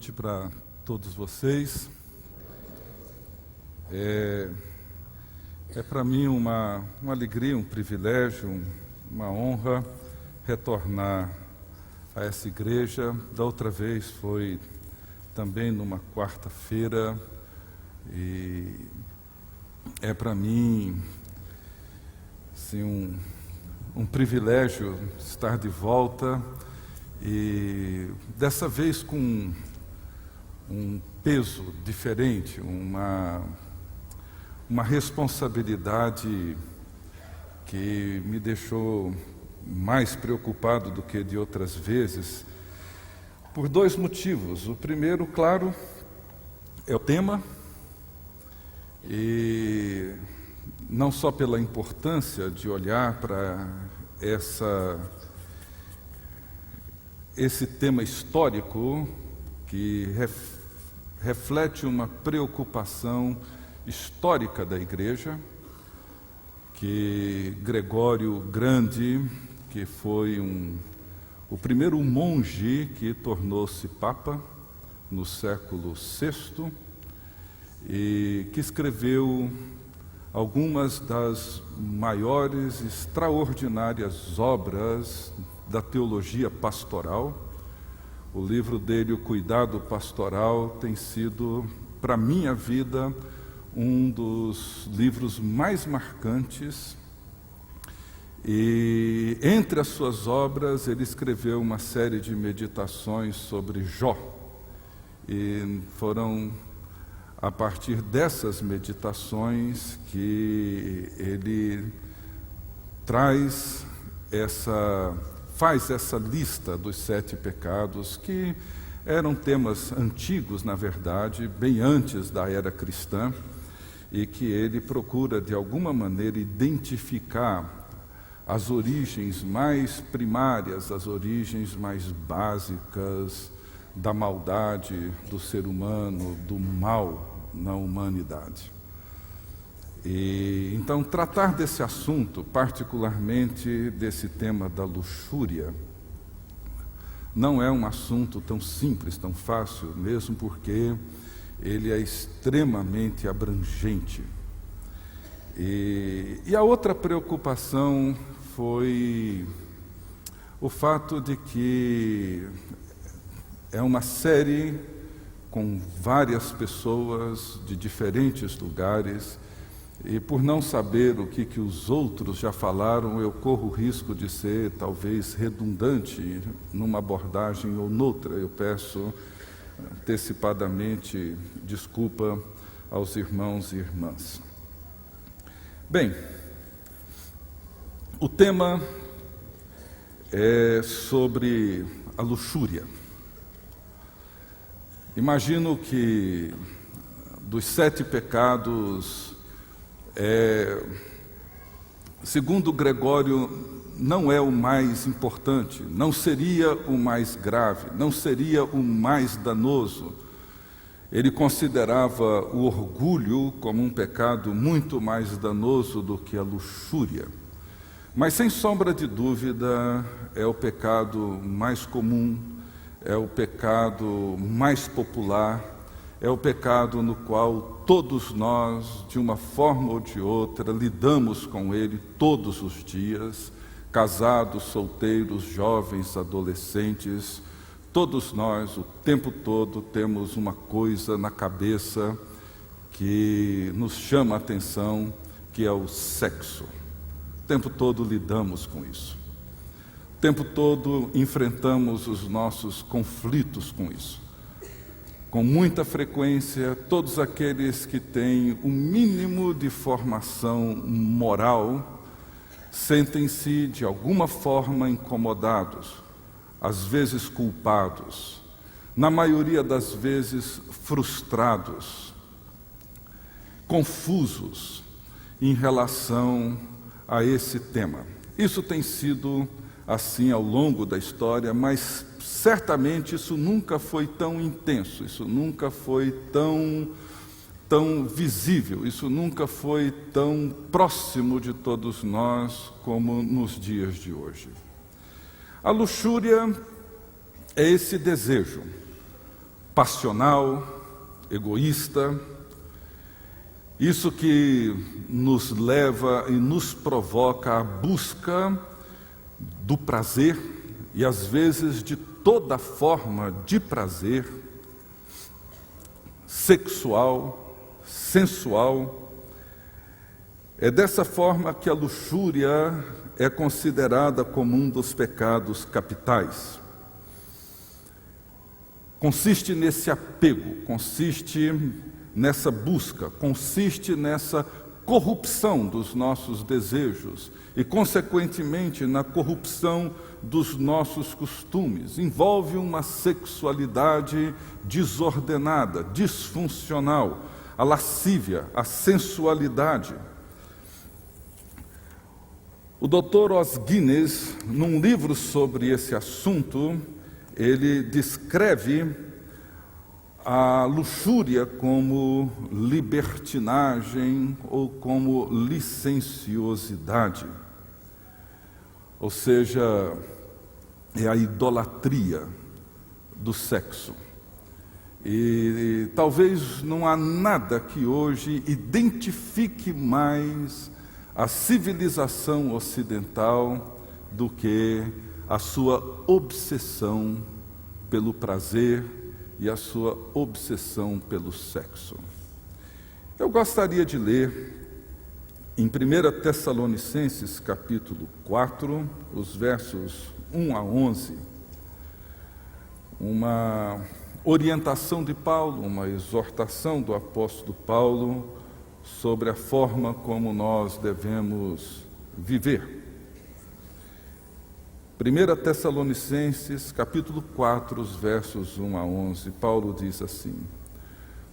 noite para todos vocês. É para mim uma alegria, um privilégio, uma honra retornar a essa igreja. Da outra vez foi também numa quarta-feira e é para mim assim, um privilégio estar de volta e dessa vez com um peso diferente, uma responsabilidade que me deixou mais preocupado do que de outras vezes, por dois motivos. O primeiro, claro, é o tema, e não só pela importância de olhar para esse tema histórico que reflete uma preocupação histórica da Igreja, que Gregório Grande, que foi o primeiro monge que tornou-se Papa no século VI, e que escreveu algumas das maiores, extraordinárias obras da teologia pastoral. O livro dele, O Cuidado Pastoral, tem sido, para a minha vida, um dos livros mais marcantes. E entre as suas obras, ele escreveu uma série de meditações sobre Jó. E foram a partir dessas meditações que ele faz essa lista dos 7 pecados, que eram temas antigos, na verdade, bem antes da era cristã, e que ele procura, de alguma maneira, identificar as origens mais primárias, as origens mais básicas da maldade do ser humano, do mal na humanidade. E então tratar desse assunto, particularmente desse tema da luxúria, não é um assunto tão simples, tão fácil, mesmo porque ele é extremamente abrangente. E a outra preocupação foi o fato de que é uma série com várias pessoas de diferentes lugares, e por não saber o que os outros já falaram, eu corro o risco de ser talvez redundante numa abordagem ou noutra. Eu peço antecipadamente desculpa aos irmãos e irmãs. Bem, o tema é sobre a luxúria. Imagino que dos 7 pecados, segundo Gregório, não é o mais importante, não seria o mais grave, não seria o mais danoso. Ele considerava o orgulho como um pecado muito mais danoso do que a luxúria. Mas, sem sombra de dúvida, é o pecado mais comum, é o pecado mais popular, é o pecado no qual todos nós, de uma forma ou de outra, lidamos com ele todos os dias, casados, solteiros, jovens, adolescentes. Todos nós, o tempo todo, temos uma coisa na cabeça que nos chama a atenção, que é o sexo. O tempo todo lidamos com isso. O tempo todo enfrentamos os nossos conflitos com isso. Com muita frequência, todos aqueles que têm um mínimo de formação moral sentem-se, de alguma forma, incomodados, às vezes culpados, na maioria das vezes frustrados, confusos em relação a esse tema. Isso tem sido assim ao longo da história, mas certamente isso nunca foi tão intenso, isso nunca foi tão visível, isso nunca foi tão próximo de todos nós como nos dias de hoje. A luxúria é esse desejo passional, egoísta, isso que nos leva e nos provoca a busca do prazer e às vezes de toda forma de prazer sexual, sensual. É dessa forma que a luxúria é considerada como um dos pecados capitais. Consiste nesse apego, consiste nessa busca, consiste nessa corrupção dos nossos desejos e, consequentemente, na corrupção dos nossos costumes. Envolve uma sexualidade desordenada, disfuncional, a lascívia, a sensualidade. O Dr. Os Guinness, num livro sobre esse assunto, ele descreve a luxúria como libertinagem ou como licenciosidade. Ou seja, é a idolatria do sexo. E talvez não há nada que hoje identifique mais a civilização ocidental do que a sua obsessão pelo prazer e a sua obsessão pelo sexo. Eu gostaria de ler em 1 Tessalonicenses capítulo 4, os versos 1 a 11, uma orientação de Paulo, uma exortação do apóstolo Paulo sobre a forma como nós devemos viver. 1 Tessalonicenses, capítulo 4, os versos 1 a 11, Paulo diz assim: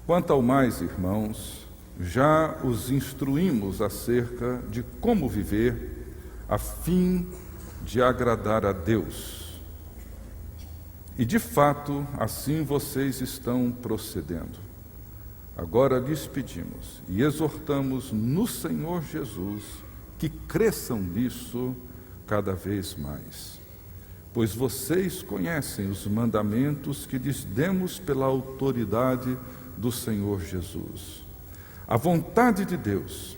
Quanto ao mais, irmãos, já os instruímos acerca de como viver, a fim de agradar a Deus. E de fato, assim vocês estão procedendo. Agora lhes pedimos e exortamos no Senhor Jesus que cresçam nisso cada vez mais. Pois vocês conhecem os mandamentos que lhes demos pela autoridade do Senhor Jesus. A vontade de Deus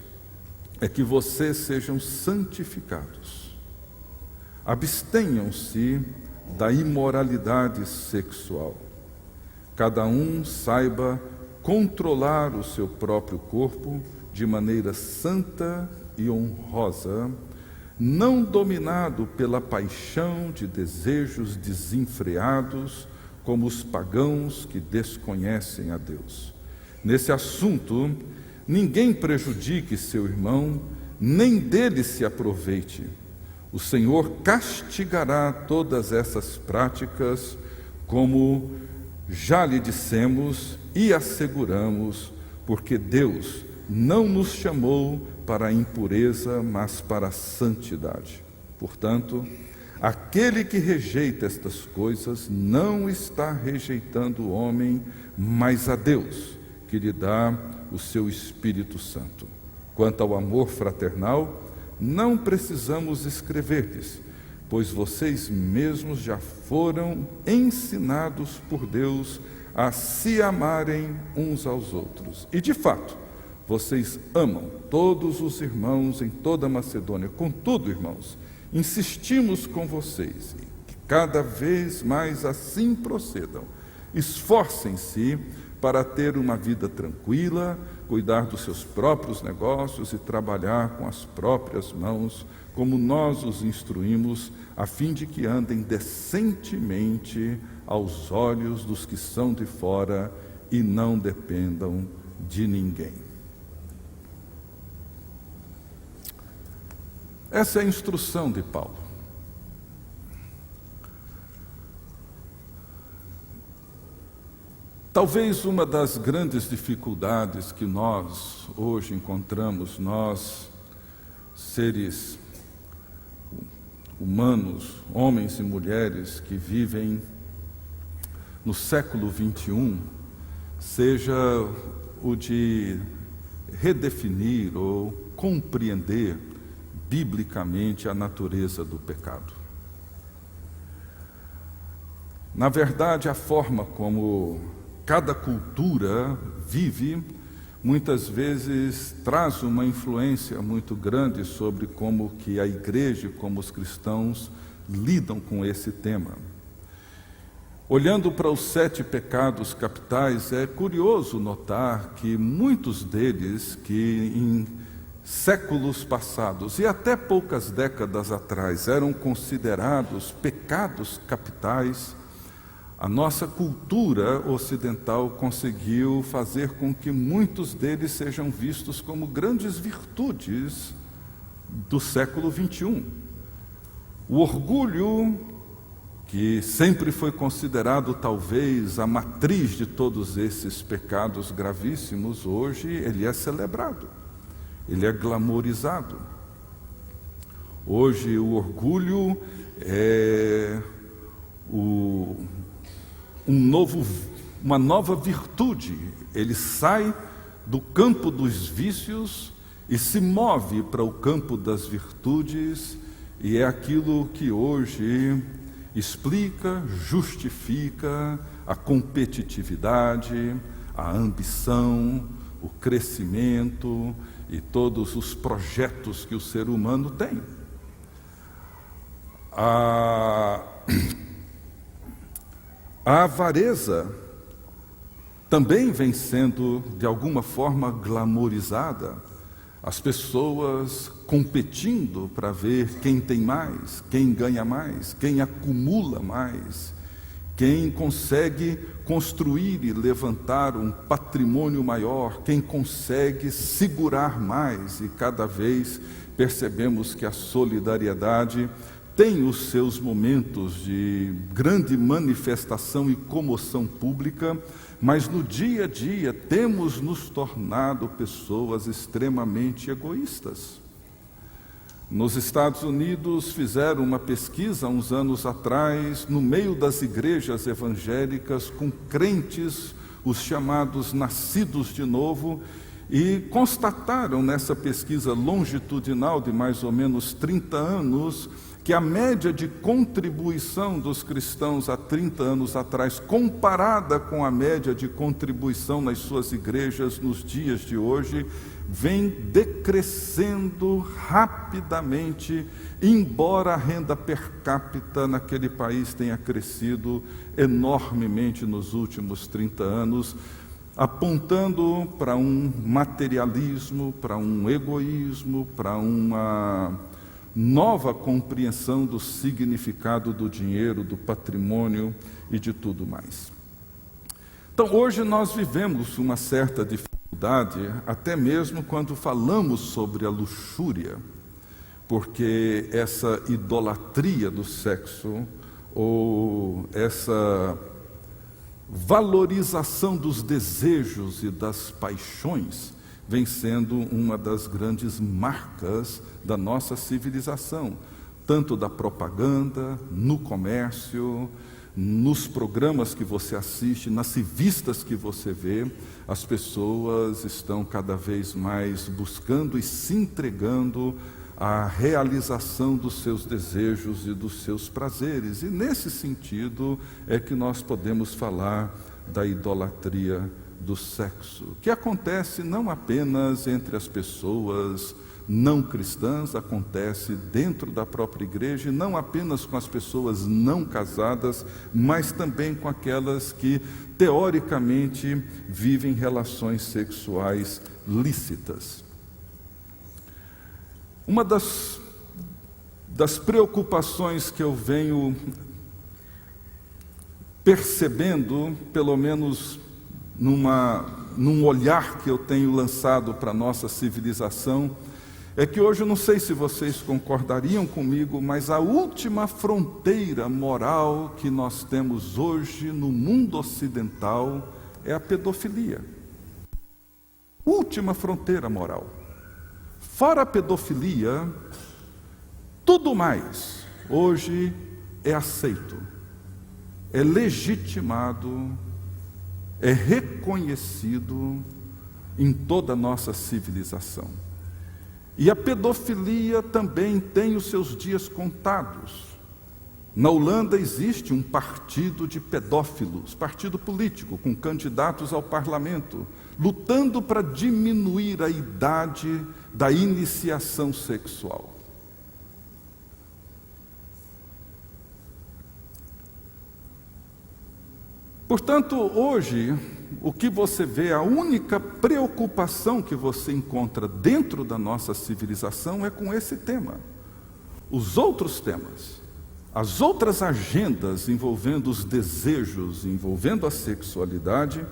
é que vocês sejam santificados. Abstenham-se da imoralidade sexual. Cada um saiba controlar o seu próprio corpo de maneira santa e honrosa, não dominado pela paixão de desejos desenfreados, como os pagãos que desconhecem a Deus. Nesse assunto, ninguém prejudique seu irmão, nem dele se aproveite. O Senhor castigará todas essas práticas, como já lhe dissemos e asseguramos, porque Deus não nos chamou para a impureza, mas para a santidade. Portanto, aquele que rejeita estas coisas não está rejeitando o homem, mas a Deus, que lhe dá o seu Espírito Santo. Quanto ao amor fraternal, não precisamos escrever-lhes, pois vocês mesmos já foram ensinados por Deus a se amarem uns aos outros. E de fato, vocês amam todos os irmãos em toda a Macedônia. Contudo, irmãos, insistimos com vocês que cada vez mais assim procedam. Esforcem-se para ter uma vida tranquila, cuidar dos seus próprios negócios e trabalhar com as próprias mãos, como nós os instruímos, a fim de que andem decentemente aos olhos dos que são de fora e não dependam de ninguém. Essa é a instrução de Paulo. Talvez uma das grandes dificuldades que nós hoje encontramos, nós, seres humanos, homens e mulheres que vivem no século XXI, seja o de redefinir ou compreender biblicamente a natureza do pecado. Na verdade, a forma como cada cultura vive, muitas vezes traz uma influência muito grande sobre como que a igreja, como os cristãos lidam com esse tema. Olhando para os 7 pecados capitais, é curioso notar que muitos deles, que em séculos passados e até poucas décadas atrás eram considerados pecados capitais, a nossa cultura ocidental conseguiu fazer com que muitos deles sejam vistos como grandes virtudes do século 21. O orgulho, que sempre foi considerado talvez a matriz de todos esses pecados gravíssimos, hoje ele é celebrado, ele é glamorizado. Hoje o orgulho é uma nova virtude. Ele sai do campo dos vícios e se move para o campo das virtudes, e é aquilo que hoje explica, justifica a competitividade, a ambição, o crescimento e todos os projetos que o ser humano tem. A avareza também vem sendo, de alguma forma, glamorizada. As pessoas competindo para ver quem tem mais, quem ganha mais, quem acumula mais, quem consegue construir e levantar um patrimônio maior, quem consegue segurar mais. E cada vez percebemos que a solidariedade tem os seus momentos de grande manifestação e comoção pública, mas no dia a dia temos nos tornado pessoas extremamente egoístas. Nos Estados Unidos fizeram uma pesquisa há uns anos atrás, no meio das igrejas evangélicas, com crentes, os chamados nascidos de novo, e constataram nessa pesquisa longitudinal de mais ou menos 30 anos, que a média de contribuição dos cristãos há 30 anos atrás, comparada com a média de contribuição nas suas igrejas nos dias de hoje, vem decrescendo rapidamente, embora a renda per capita naquele país tenha crescido enormemente nos últimos 30 anos, apontando para um materialismo, para um egoísmo, para uma nova compreensão do significado do dinheiro, do patrimônio e de tudo mais. Então, hoje nós vivemos uma certa dificuldade, até mesmo quando falamos sobre a luxúria, porque essa idolatria do sexo, ou essa valorização dos desejos e das paixões, vem sendo uma das grandes marcas da nossa civilização, tanto da propaganda, no comércio, nos programas que você assiste, nas revistas que você vê. As pessoas estão cada vez mais buscando e se entregando à realização dos seus desejos e dos seus prazeres. E nesse sentido é que nós podemos falar da idolatria do sexo, que acontece não apenas entre as pessoas não cristãs, acontece dentro da própria igreja, e não apenas com as pessoas não casadas, mas também com aquelas que teoricamente vivem relações sexuais lícitas. Uma das preocupações que eu venho percebendo, pelo menos num olhar que eu tenho lançado para a nossa civilização, é que hoje, eu não sei se vocês concordariam comigo, mas a última fronteira moral que nós temos hoje no mundo ocidental é a pedofilia. Última fronteira moral. Fora a pedofilia, tudo mais hoje é aceito, é legitimado, é reconhecido em toda a nossa civilização. E a pedofilia também tem os seus dias contados. Na Holanda existe um partido de pedófilos, partido político, com candidatos ao parlamento, lutando para diminuir a idade da iniciação sexual. Portanto, hoje, o que você vê, a única preocupação que você encontra dentro da nossa civilização é com esse tema. Os outros temas, as outras agendas envolvendo os desejos, envolvendo a sexualidade,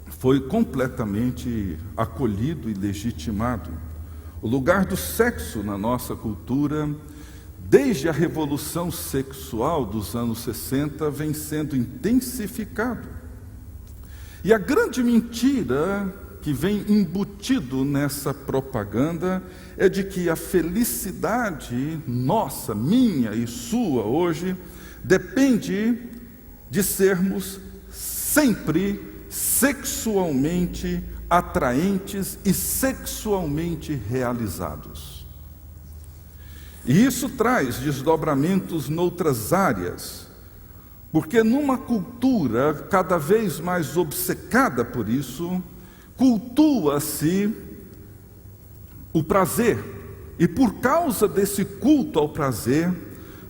foi completamente acolhido e legitimado. O lugar do sexo na nossa cultura, desde a revolução sexual dos anos 60, vem sendo intensificado. E a grande mentira que vem embutido nessa propaganda é de que a felicidade nossa, minha e sua hoje, depende de sermos sempre sexualmente atraentes e sexualmente realizados. E isso traz desdobramentos noutras áreas, porque numa cultura cada vez mais obcecada por isso, cultua-se o prazer, e por causa desse culto ao prazer,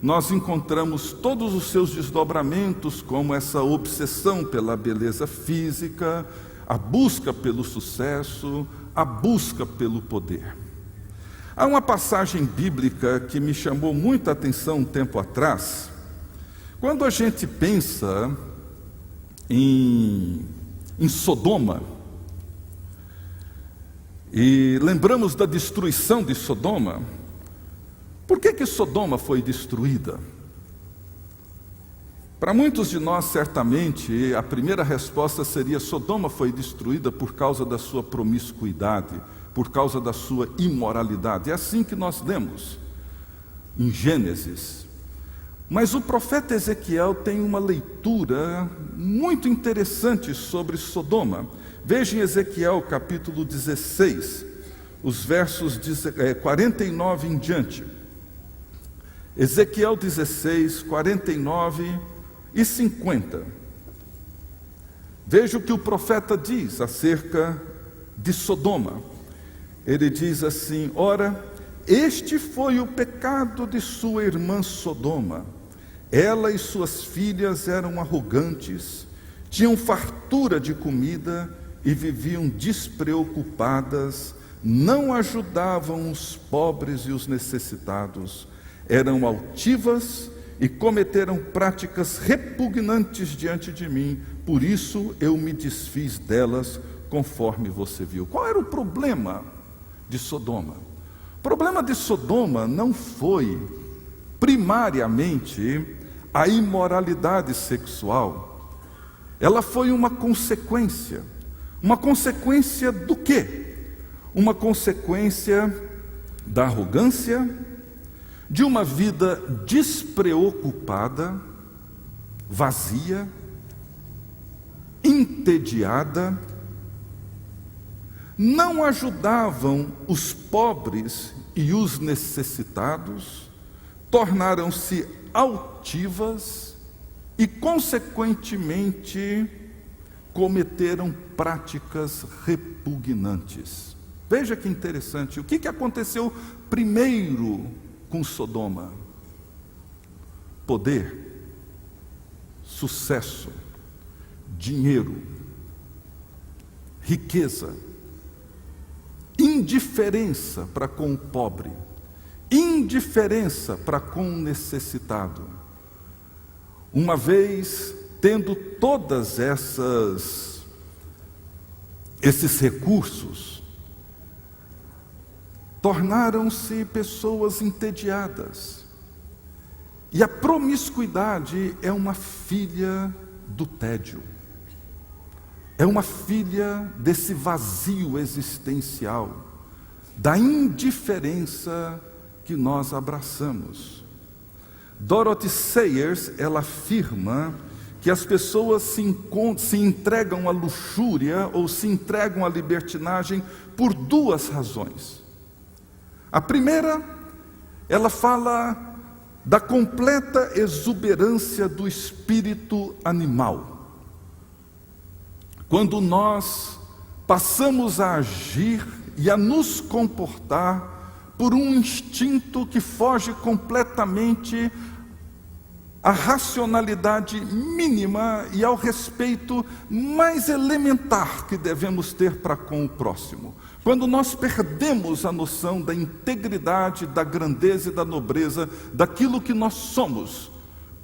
nós encontramos todos os seus desdobramentos, como essa obsessão pela beleza física, a busca pelo sucesso, a busca pelo poder. Há uma passagem bíblica que me chamou muita atenção um tempo atrás. Quando a gente pensa em Sodoma, e lembramos da destruição de Sodoma, por que Sodoma foi destruída? Para muitos de nós, certamente, a primeira resposta seria: Sodoma foi destruída por causa da sua promiscuidade, por causa da sua imoralidade. É assim que nós lemos em Gênesis. Mas o profeta Ezequiel tem uma leitura muito interessante sobre Sodoma. Veja em Ezequiel capítulo 16, os versos 49 em diante. Ezequiel 16, 49 e 50. Veja o que o profeta diz acerca de Sodoma. Ele diz assim: ora, este foi o pecado de sua irmã Sodoma. Ela e suas filhas eram arrogantes, tinham fartura de comida e viviam despreocupadas, não ajudavam os pobres e os necessitados, eram altivas e cometeram práticas repugnantes diante de mim, por isso eu me desfiz delas, conforme você viu. Qual era o problema de Sodoma? O problema de Sodoma não foi primariamente a imoralidade sexual. Ela foi uma consequência. Uma consequência do quê? Uma consequência da arrogância, de uma vida despreocupada, vazia, entediada. Não ajudavam os pobres e os necessitados, tornaram-se altivas e, consequentemente, cometeram práticas repugnantes. Veja que interessante. O que aconteceu primeiro com Sodoma? Poder, sucesso, dinheiro, riqueza, indiferença para com o pobre, indiferença para com o necessitado. Uma vez tendo todas esses recursos, tornaram-se pessoas entediadas. E a promiscuidade é uma filha do tédio. É uma filha desse vazio existencial, da indiferença que nós abraçamos. Dorothy Sayers, ela afirma que as pessoas se entregam à luxúria ou se entregam à libertinagem por duas razões. A primeira, ela fala da completa exuberância do espírito animal. Quando nós passamos a agir e a nos comportar por um instinto que foge completamente à racionalidade mínima e ao respeito mais elementar que devemos ter para com o próximo. Quando nós perdemos a noção da integridade, da grandeza e da nobreza daquilo que nós somos,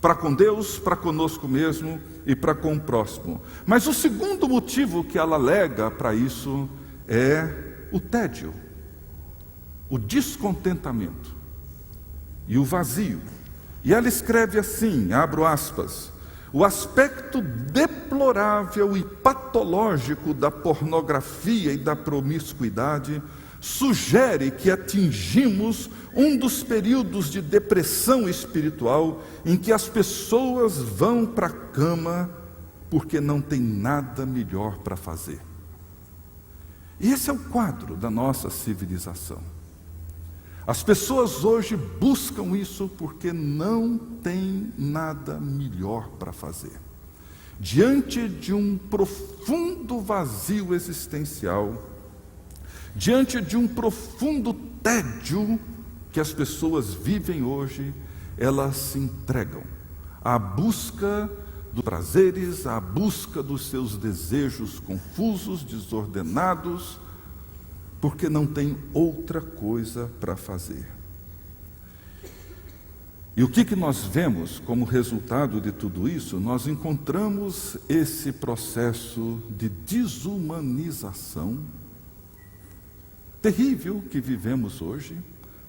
para com Deus, para conosco mesmo e para com o próximo. Mas o segundo motivo que ela alega para isso é o tédio, o descontentamento e o vazio. E ela escreve assim, abro aspas: o aspecto deplorável e patológico da pornografia e da promiscuidade sugere que atingimos um dos períodos de depressão espiritual em que as pessoas vão para a cama porque não tem nada melhor para fazer. E esse é o quadro da nossa civilização. As pessoas hoje buscam isso porque não tem nada melhor para fazer. Diante de um profundo vazio existencial, diante de um profundo tédio que as pessoas vivem hoje, elas se entregam à busca dos prazeres, à busca dos seus desejos confusos, desordenados, porque não tem outra coisa para fazer. E o que nós vemos como resultado de tudo isso? Nós encontramos esse processo de desumanização terrível que vivemos hoje,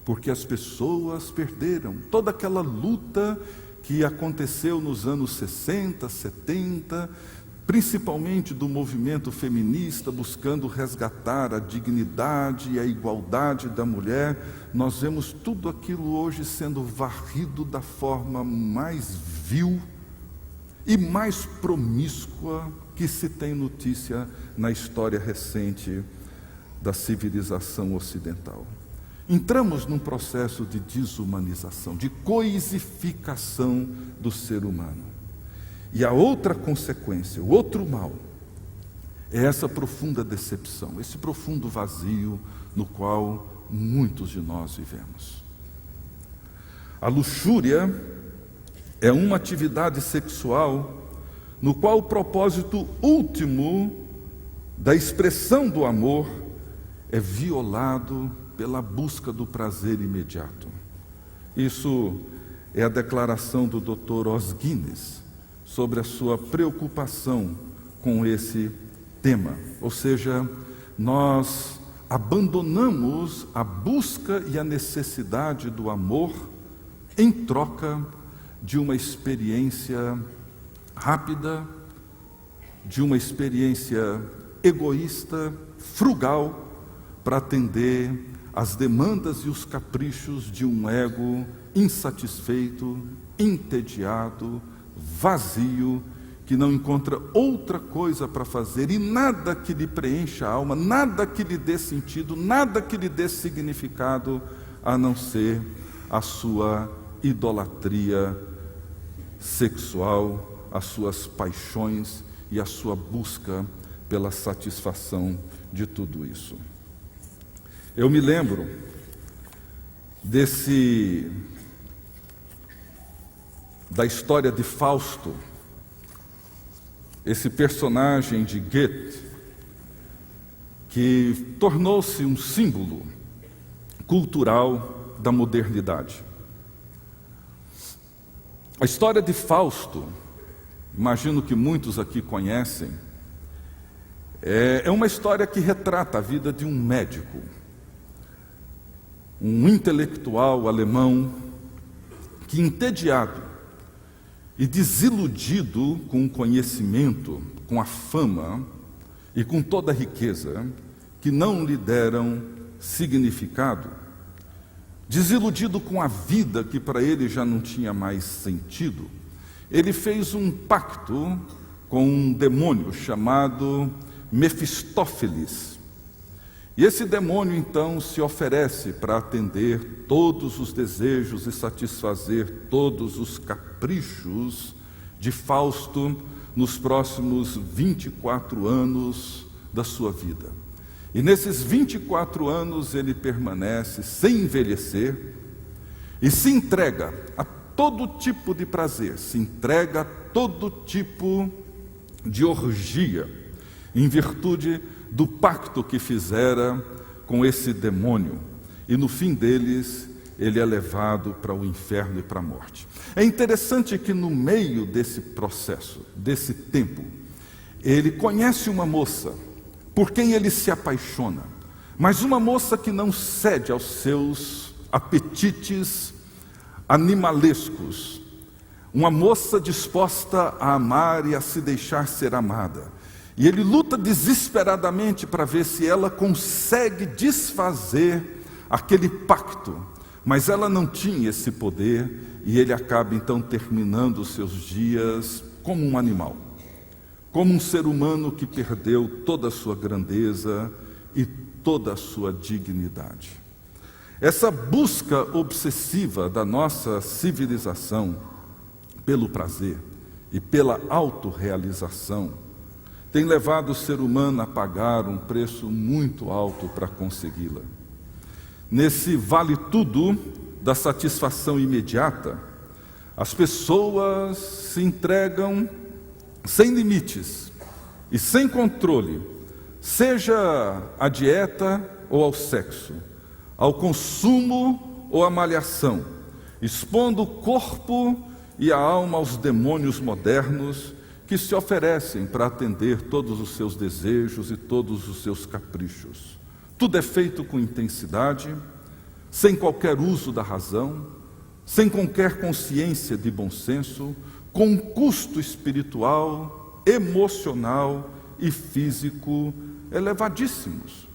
porque as pessoas perderam toda aquela luta que aconteceu nos anos 60, 70, principalmente do movimento feminista, buscando resgatar a dignidade e a igualdade da mulher. Nós vemos tudo aquilo hoje sendo varrido da forma mais vil e mais promíscua que se tem notícia na história recente da civilização ocidental. Entramos num processo de desumanização, de coisificação do ser humano. E a outra consequência, o outro mal, é essa profunda decepção, esse profundo vazio no qual muitos de nós vivemos. A luxúria é uma atividade sexual no qual o propósito último da expressão do amor é violado pela busca do prazer imediato. Isso é a declaração do Dr. Os Guinness sobre a sua preocupação com esse tema. Ou seja, nós abandonamos a busca e a necessidade do amor em troca de uma experiência rápida, de uma experiência egoísta, frugal, para atender às demandas e os caprichos de um ego insatisfeito, entediado, vazio, que não encontra outra coisa para fazer e nada que lhe preencha a alma, nada que lhe dê sentido, nada que lhe dê significado, a não ser a sua idolatria sexual, as suas paixões e a sua busca pela satisfação de tudo isso. Eu me lembro da história de Fausto, esse personagem de Goethe, que tornou-se um símbolo cultural da modernidade. A história de Fausto, imagino que muitos aqui conhecem, é uma história que retrata a vida de um médico, um intelectual alemão que, entediado e desiludido com o conhecimento, com a fama e com toda a riqueza que não lhe deram significado, desiludido com a vida que para ele já não tinha mais sentido, ele fez um pacto com um demônio chamado Mefistófeles. E esse demônio então se oferece para atender todos os desejos e satisfazer todos os caprichos de Fausto nos próximos 24 anos da sua vida. E nesses 24 anos ele permanece sem envelhecer e se entrega a todo tipo de prazer, se entrega a todo tipo de orgia, em virtude do pacto que fizera com esse demônio. E no fim deles, ele é levado para o inferno e para a morte. É interessante que no meio desse processo, desse tempo, ele conhece uma moça, por quem ele se apaixona, mas uma moça que não cede aos seus apetites animalescos, uma moça disposta a amar e a se deixar ser amada. E ele luta desesperadamente para ver se ela consegue desfazer aquele pacto, mas ela não tinha esse poder, e ele acaba então terminando os seus dias como um animal, como um ser humano que perdeu toda a sua grandeza e toda a sua dignidade. Essa busca obsessiva da nossa civilização pelo prazer e pela autorrealização tem levado o ser humano a pagar um preço muito alto para consegui-la. Nesse vale tudo da satisfação imediata, as pessoas se entregam sem limites e sem controle, seja à dieta ou ao sexo, ao consumo ou à malhação, expondo o corpo e a alma aos demônios modernos que se oferecem para atender todos os seus desejos e todos os seus caprichos. Tudo é feito com intensidade, sem qualquer uso da razão, sem qualquer consciência de bom senso, com um custo espiritual, emocional e físico elevadíssimos.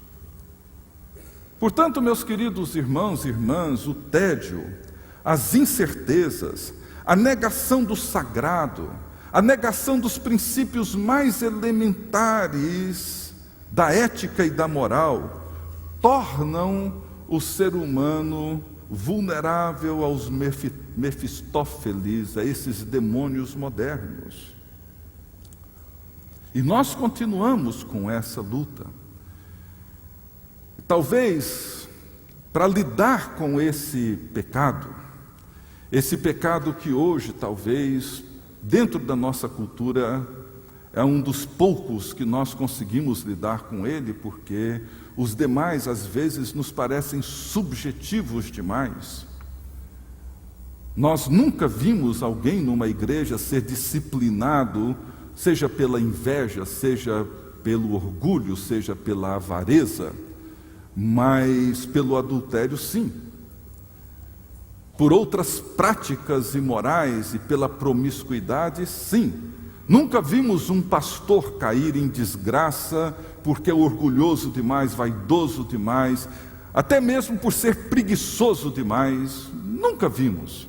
Portanto, meus queridos irmãos e irmãs, o tédio, as incertezas, a negação do sagrado, a negação dos princípios mais elementares da ética e da moral tornam o ser humano vulnerável aos Mefistófeles, a esses demônios modernos. E nós continuamos com essa luta. Talvez, para lidar com esse pecado que hoje talvez dentro da nossa cultura é um dos poucos que nós conseguimos lidar com ele, porque os demais às vezes nos parecem subjetivos demais. Nós nunca vimos alguém numa igreja ser disciplinado, seja pela inveja, seja pelo orgulho, seja pela avareza, mas pelo adultério sim. Por outras práticas imorais e pela promiscuidade, sim. Nunca vimos um pastor cair em desgraça porque é orgulhoso demais, vaidoso demais, até mesmo por ser preguiçoso demais. Nunca vimos.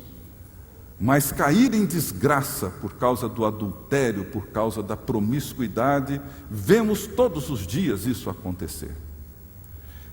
Mas cair em desgraça por causa do adultério, por causa da promiscuidade, vemos todos os dias isso acontecer.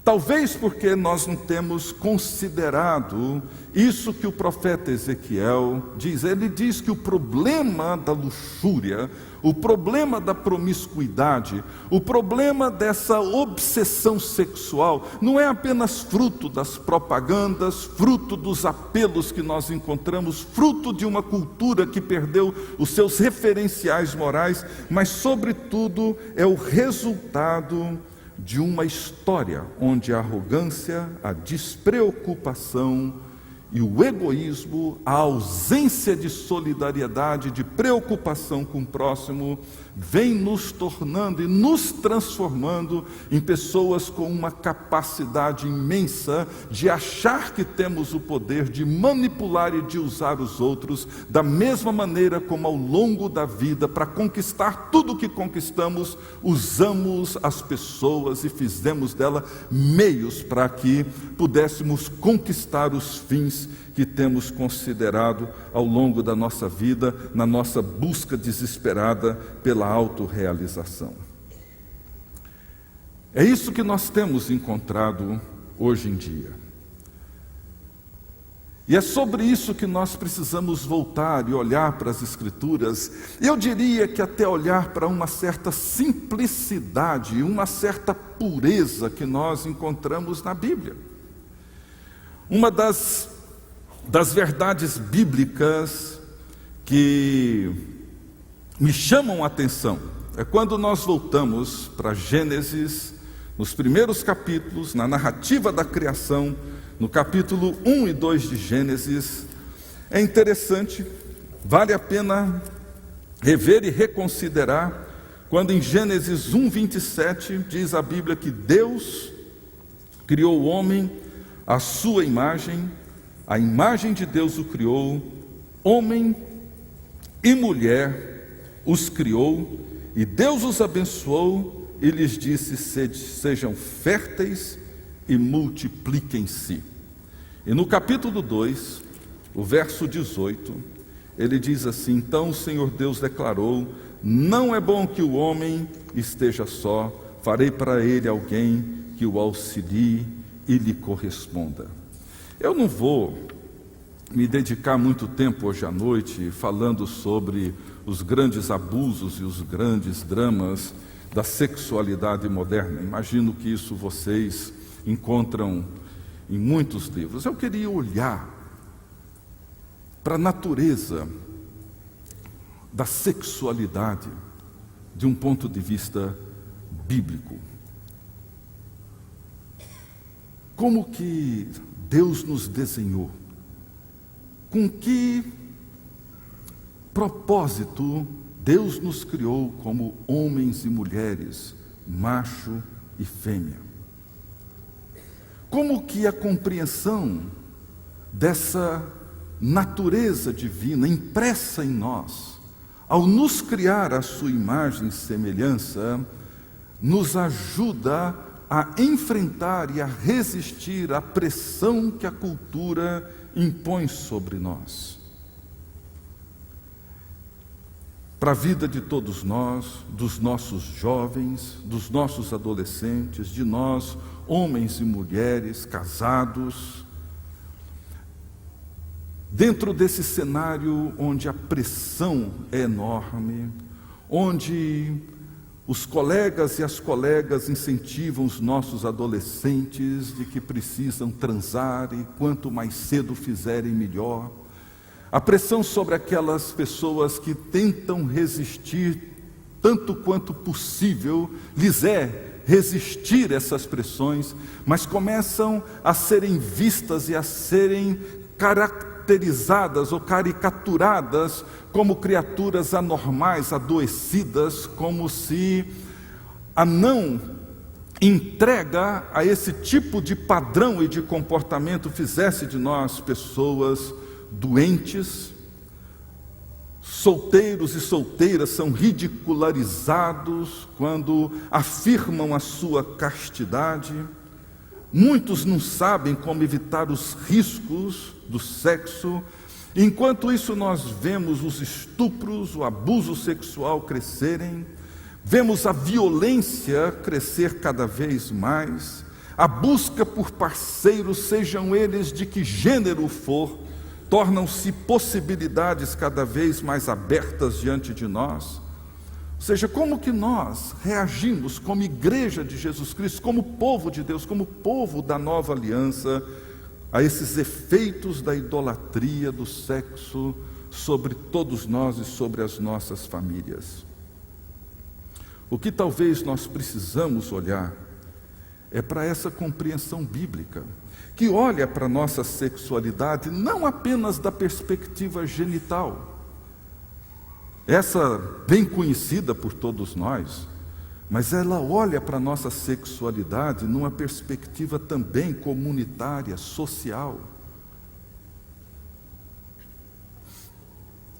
Talvez porque nós não temos considerado isso que o profeta Ezequiel diz. Ele diz que o problema da luxúria, o problema da promiscuidade, o problema dessa obsessão sexual, não é apenas fruto das propagandas, fruto dos apelos que nós encontramos, fruto de uma cultura que perdeu os seus referenciais morais, mas, sobretudo, é o resultado de uma história onde a arrogância, a despreocupação e o egoísmo, a ausência de solidariedade, de preocupação com o próximo, vem nos tornando e nos transformando em pessoas com uma capacidade imensa de achar que temos o poder de manipular e de usar os outros da mesma maneira como ao longo da vida, para conquistar tudo o que conquistamos, usamos as pessoas e fizemos dela meios para que pudéssemos conquistar os fins que temos considerado ao longo da nossa vida, na nossa busca desesperada pela autorrealização. É isso que nós temos encontrado hoje em dia. E é sobre isso que nós precisamos voltar e olhar para as Escrituras. Eu diria que até olhar para uma certa simplicidade, uma certa pureza que nós encontramos na Bíblia. Uma das verdades bíblicas que me chamam a atenção é quando nós voltamos para Gênesis, nos primeiros capítulos, na narrativa da criação, no capítulo 1 e 2 de Gênesis. É interessante, vale a pena rever e reconsiderar, quando em Gênesis 1, 27, diz a Bíblia que Deus criou o homem à sua imagem, a imagem de Deus o criou, homem e mulher os criou, e Deus os abençoou e lhes disse: sejam férteis e multipliquem-se. E no capítulo 2, o verso 18, ele diz assim: então o Senhor Deus declarou: não é bom que o homem esteja só, farei para ele alguém que o auxilie e lhe corresponda. Eu não vou me dedicar muito tempo hoje à noite falando sobre os grandes abusos e os grandes dramas da sexualidade moderna. Imagino que isso vocês encontram em muitos livros. Eu queria olhar para a natureza da sexualidade de um ponto de vista bíblico. Como que Deus nos desenhou? Com que propósito Deus nos criou como homens e mulheres, macho e fêmea? Como que a compreensão dessa natureza divina impressa em nós, ao nos criar à sua imagem e semelhança, nos ajuda a enfrentar e a resistir à pressão que a cultura impõe sobre nós. Para a vida de todos nós, dos nossos jovens, dos nossos adolescentes, de nós, homens e mulheres, casados, dentro desse cenário onde a pressão é enorme, onde os colegas e as colegas incentivam os nossos adolescentes de que precisam transar e quanto mais cedo fizerem melhor. A pressão sobre aquelas pessoas que tentam resistir tanto quanto possível, lhes é resistir essas pressões, mas começam a serem vistas e a serem caracterizadas ou caricaturadas como criaturas anormais, adoecidas, como se a não entrega a esse tipo de padrão e de comportamento fizesse de nós pessoas doentes. Solteiros e solteiras são ridicularizados quando afirmam a sua castidade. Muitos não sabem como evitar os riscos do sexo. Enquanto isso, nós vemos os estupros, o abuso sexual crescerem, vemos a violência crescer cada vez mais, a busca por parceiros, sejam eles de que gênero for, tornam-se possibilidades cada vez mais abertas diante de nós. Ou seja, como que nós reagimos como igreja de Jesus Cristo, como povo de Deus, como povo da nova aliança, a esses efeitos da idolatria do sexo sobre todos nós e sobre as nossas famílias? O que talvez nós precisamos olhar é para essa compreensão bíblica, que olha para a nossa sexualidade não apenas da perspectiva genital, essa bem conhecida por todos nós, mas ela olha para a nossa sexualidade numa perspectiva também comunitária, social.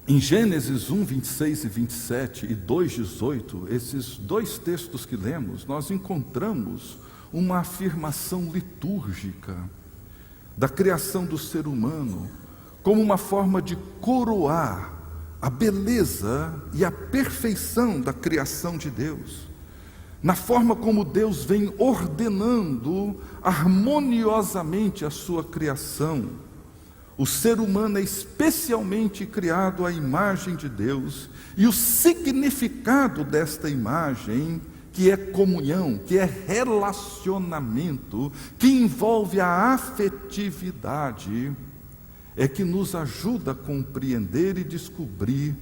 Em Gênesis 1, 26 e 27 e 2, 18, esses dois textos que lemos, nós encontramos uma afirmação litúrgica da criação do ser humano, como uma forma de coroar a beleza e a perfeição da criação de Deus. na forma como Deus vem ordenando harmoniosamente a sua criação. O ser humano é especialmente criado à imagem de Deus, e o significado desta imagem, que é comunhão, que é relacionamento, que envolve a afetividade, é que nos ajuda a compreender e descobrir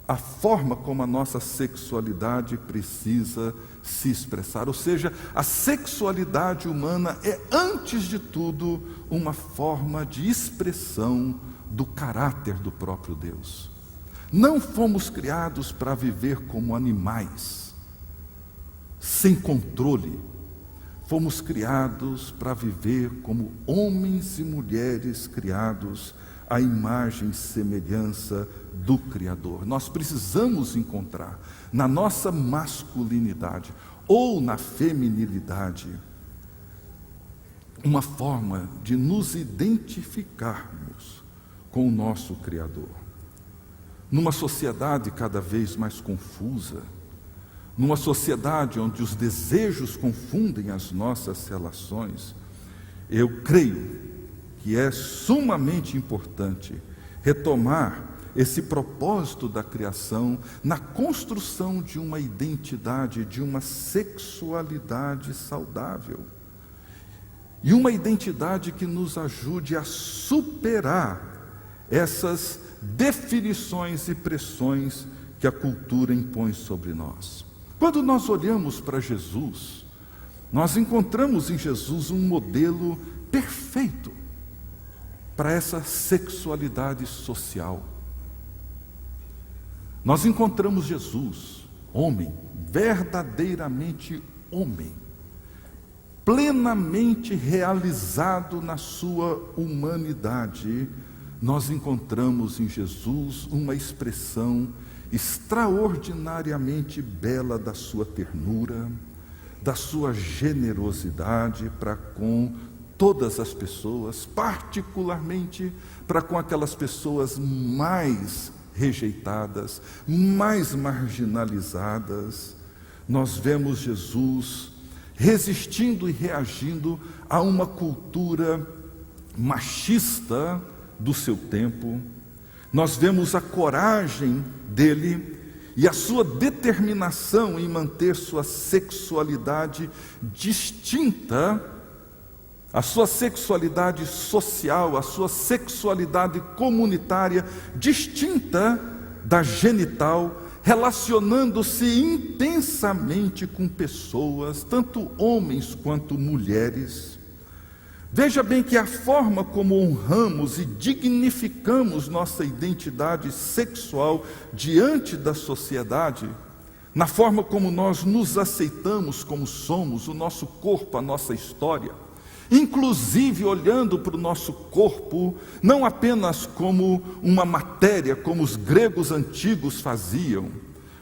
a forma como a nossa sexualidade precisa se expressar. Ou seja, a sexualidade humana é, antes de tudo, uma forma de expressão do caráter do próprio Deus. Não fomos criados para viver como animais, sem controle. Fomos criados para viver como homens e mulheres criados à imagem e semelhança do Criador. Nós precisamos encontrar na nossa masculinidade ou na feminilidade uma forma de nos identificarmos com o nosso Criador. Numa sociedade cada vez mais confusa, numa sociedade onde os desejos confundem as nossas relações, eu creio que é sumamente importante retomar esse propósito da criação na construção de uma identidade, de uma sexualidade saudável. E uma identidade que nos ajude a superar essas definições e pressões que a cultura impõe sobre nós. Quando nós olhamos para Jesus, nós encontramos em Jesus um modelo perfeito para essa sexualidade social. Nós encontramos Jesus, homem, verdadeiramente homem, plenamente realizado na sua humanidade. Nós encontramos em Jesus uma expressão extraordinariamente bela da sua ternura, da sua generosidade para com todas as pessoas, particularmente para com aquelas pessoas mais rejeitadas, mais marginalizadas. Nós vemos Jesus resistindo e reagindo a uma cultura machista do seu tempo. Nós vemos a coragem dele e a sua determinação em manter sua sexualidade distinta, a sua sexualidade social, a sua sexualidade comunitária distinta da genital, relacionando-se intensamente com pessoas, tanto homens quanto mulheres. Veja bem que a forma como honramos e dignificamos nossa identidade sexual diante da sociedade, na forma como nós nos aceitamos como somos, o nosso corpo, a nossa história, inclusive olhando para o nosso corpo, não apenas como uma matéria, como os gregos antigos faziam.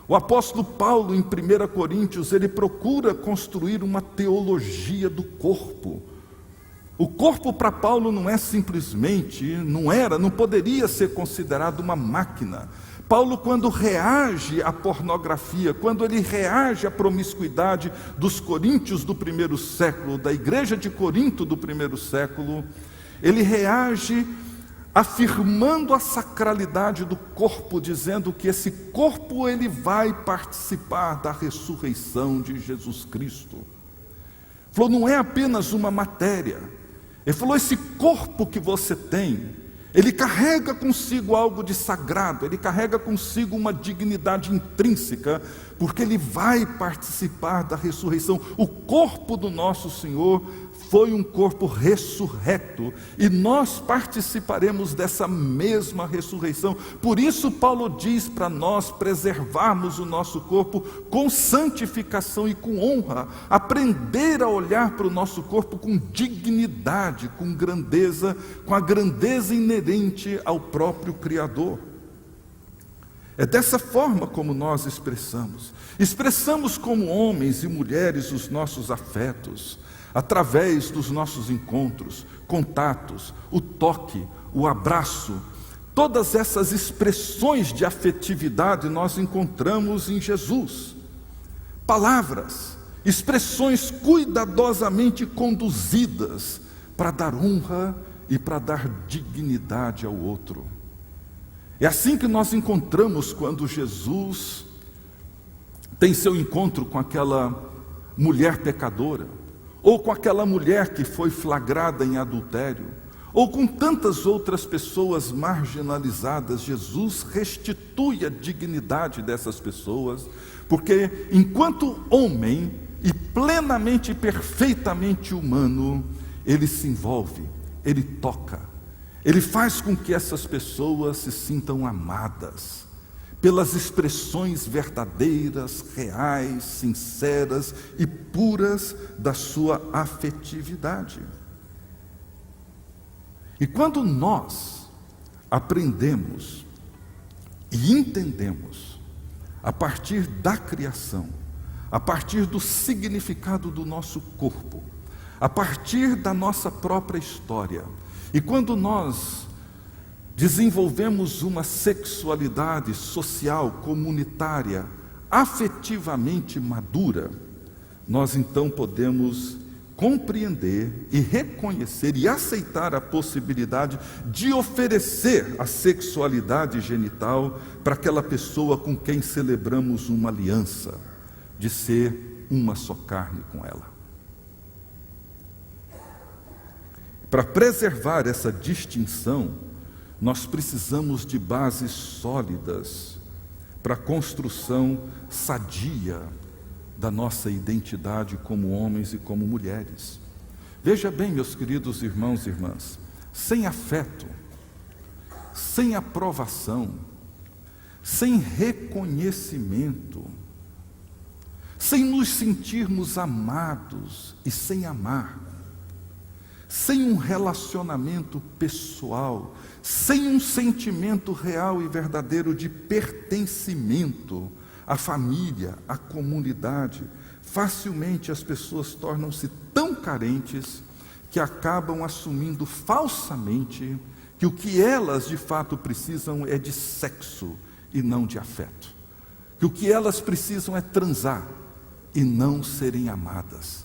O apóstolo Paulo, em 1 Coríntios, ele procura construir uma teologia do corpo. O corpo para Paulo não é simplesmente, não poderia ser considerado uma máquina. Paulo, quando reage à pornografia, quando ele reage à promiscuidade dos coríntios do primeiro século, da igreja de Corinto do primeiro século, ele reage afirmando a sacralidade do corpo, dizendo que esse corpo ele vai participar da ressurreição de Jesus Cristo. Falou, não é apenas uma matéria. Ele falou, esse corpo que você tem, ele carrega consigo algo de sagrado, ele carrega consigo uma dignidade intrínseca, porque ele vai participar da ressurreição. O corpo do nosso Senhor foi um corpo ressurreto, e nós participaremos dessa mesma ressurreição. Por isso Paulo diz para nós preservarmos o nosso corpo com santificação e com honra, aprender a olhar para o nosso corpo com dignidade, com grandeza, com a grandeza inerente ao próprio Criador. É dessa forma como nós expressamos como homens e mulheres os nossos afetos, através dos nossos encontros, contatos, o toque, o abraço. Todas essas expressões de afetividade nós encontramos em Jesus. palavras, expressões cuidadosamente conduzidas para dar honra e para dar dignidade ao outro. É assim que nós encontramos quando Jesus tem seu encontro com aquela mulher pecadora, ou com aquela mulher que foi flagrada em adultério, ou com tantas outras pessoas marginalizadas. Jesus restitui a dignidade dessas pessoas, porque enquanto homem e plenamente e perfeitamente humano, ele se envolve, ele toca, ele faz com que essas pessoas se sintam amadas, pelas expressões verdadeiras, reais, sinceras e puras da sua afetividade. E quando nós aprendemos e entendemos, a partir da criação, a partir do significado do nosso corpo, a partir da nossa própria história, e quando nós desenvolvemos uma sexualidade social, comunitária, afetivamente madura, nós então podemos compreender e reconhecer e aceitar a possibilidade de oferecer a sexualidade genital para aquela pessoa com quem celebramos uma aliança, de ser uma só carne com ela. Para preservar essa distinção, nós precisamos de bases sólidas para a construção sadia da nossa identidade como homens e como mulheres. Veja bem, meus queridos irmãos e irmãs, sem afeto, sem aprovação, sem reconhecimento, sem nos sentirmos amados e sem amar, sem um relacionamento pessoal, sem um sentimento real e verdadeiro de pertencimento à família, à comunidade, facilmente as pessoas tornam-se tão carentes que acabam assumindo falsamente que o que elas de fato precisam é de sexo e não de afeto, que o que elas precisam é transar e não serem amadas.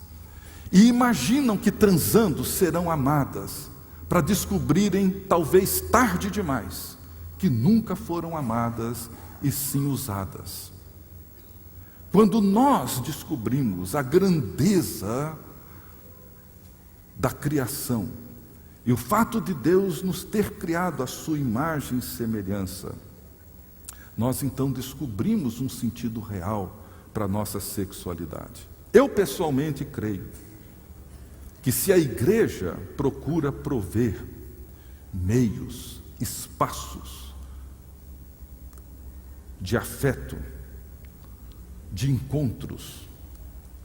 E imaginam que transando serão amadas, para descobrirem, talvez tarde demais, que nunca foram amadas e sim usadas. Quando nós descobrimos a grandeza da criação e o fato de Deus nos ter criado à sua imagem e semelhança, nós então descobrimos um sentido real para a nossa sexualidade. Eu pessoalmente creio que se a igreja procura prover meios, espaços de afeto, de encontros,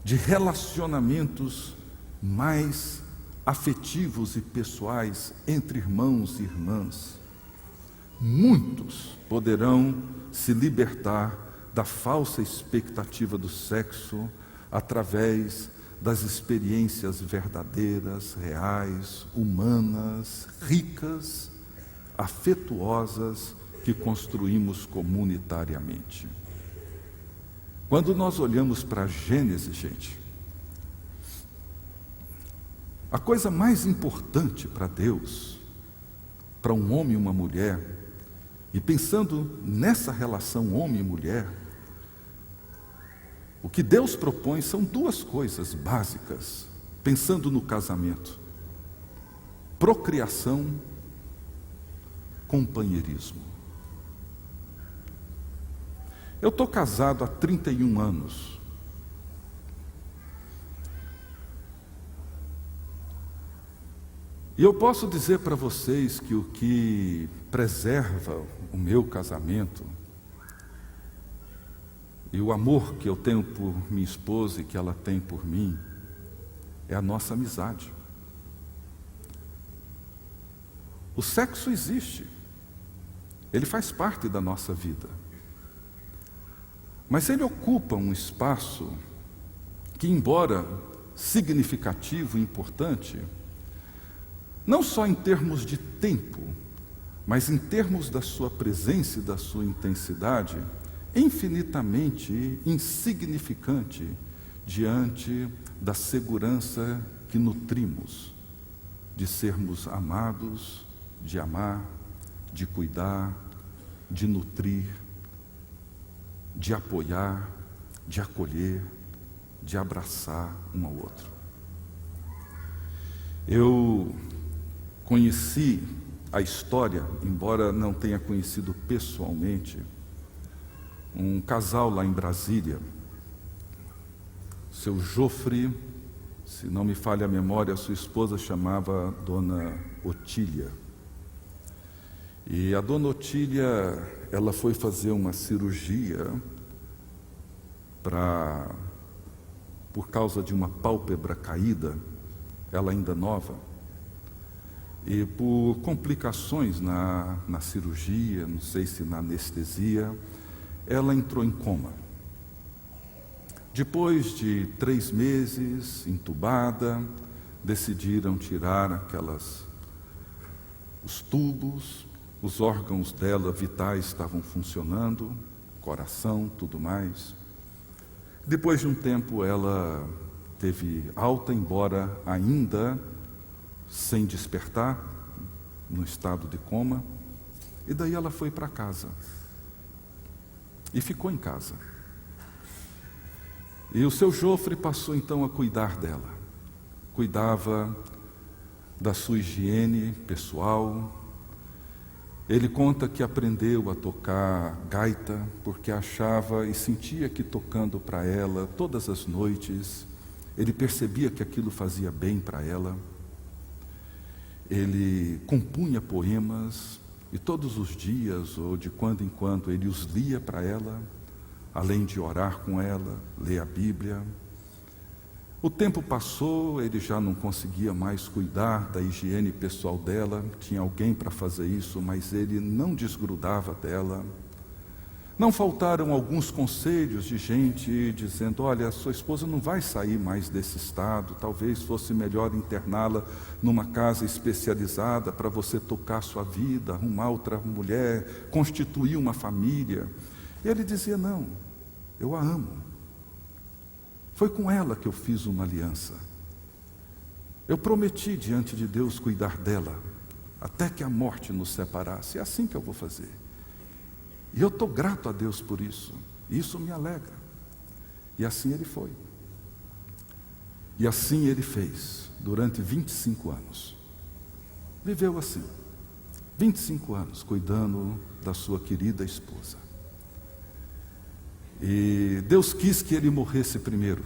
de relacionamentos mais afetivos e pessoais entre irmãos e irmãs, muitos poderão se libertar da falsa expectativa do sexo através das experiências verdadeiras, reais, humanas, ricas, afetuosas que construímos comunitariamente. Quando nós olhamos para Gênesis, gente, a coisa mais importante para Deus, para um homem e uma mulher, e pensando nessa relação homem e mulher, o que Deus propõe são duas coisas básicas, pensando no casamento: procriação, companheirismo. Eu estou casado há 31 anos. E eu posso dizer para vocês que o que preserva o meu casamento e o amor que eu tenho por minha esposa e que ela tem por mim, é a nossa amizade. O sexo existe, ele faz parte da nossa vida, mas ele ocupa um espaço que, embora significativo e importante, não só em termos de tempo, mas em termos da sua presença e da sua intensidade, infinitamente insignificante diante da segurança que nutrimos de sermos amados, de amar, de cuidar, de nutrir, de apoiar, de acolher, de abraçar um ao outro. Eu conheci a história, embora não tenha conhecido pessoalmente, um casal lá em Brasília. Seu Jofre, se não me falha a memória, sua esposa chamava Dona Otília. E a Dona Otília, ela foi fazer uma cirurgia por causa de uma pálpebra caída, ela ainda nova, e por complicações na cirurgia, não sei se na anestesia, ela entrou em coma. Depois de 3 meses, entubada, decidiram tirar os tubos, os órgãos dela vitais estavam funcionando, coração, tudo mais. Depois de um tempo ela teve alta, embora ainda sem despertar, no estado de coma, e daí ela foi para casa. E ficou em casa. E o seu Jofre passou então a cuidar dela. Cuidava da sua higiene pessoal. Ele conta que aprendeu a tocar gaita, porque achava e sentia que tocando para ela todas as noites, ele percebia que aquilo fazia bem para ela. Ele compunha poemas, e todos os dias, ou de quando em quando, ele os lia para ela, além de orar com ela, ler a Bíblia. O tempo passou, ele já não conseguia mais cuidar da higiene pessoal dela, tinha alguém para fazer isso, mas ele não desgrudava dela. Não faltaram alguns conselhos de gente dizendo: olha, sua esposa não vai sair mais desse estado, talvez fosse melhor interná-la numa casa especializada para você tocar sua vida, arrumar outra mulher, constituir uma família. E ele dizia: não, eu a amo. Foi com ela que eu fiz uma aliança. Eu prometi diante de Deus cuidar dela, até que a morte nos separasse. É assim que eu vou fazer. E eu estou grato a Deus por isso. Isso me alegra. E assim ele foi. E assim ele fez, durante 25 anos. Viveu assim, 25 anos, cuidando da sua querida esposa. E Deus quis que ele morresse primeiro.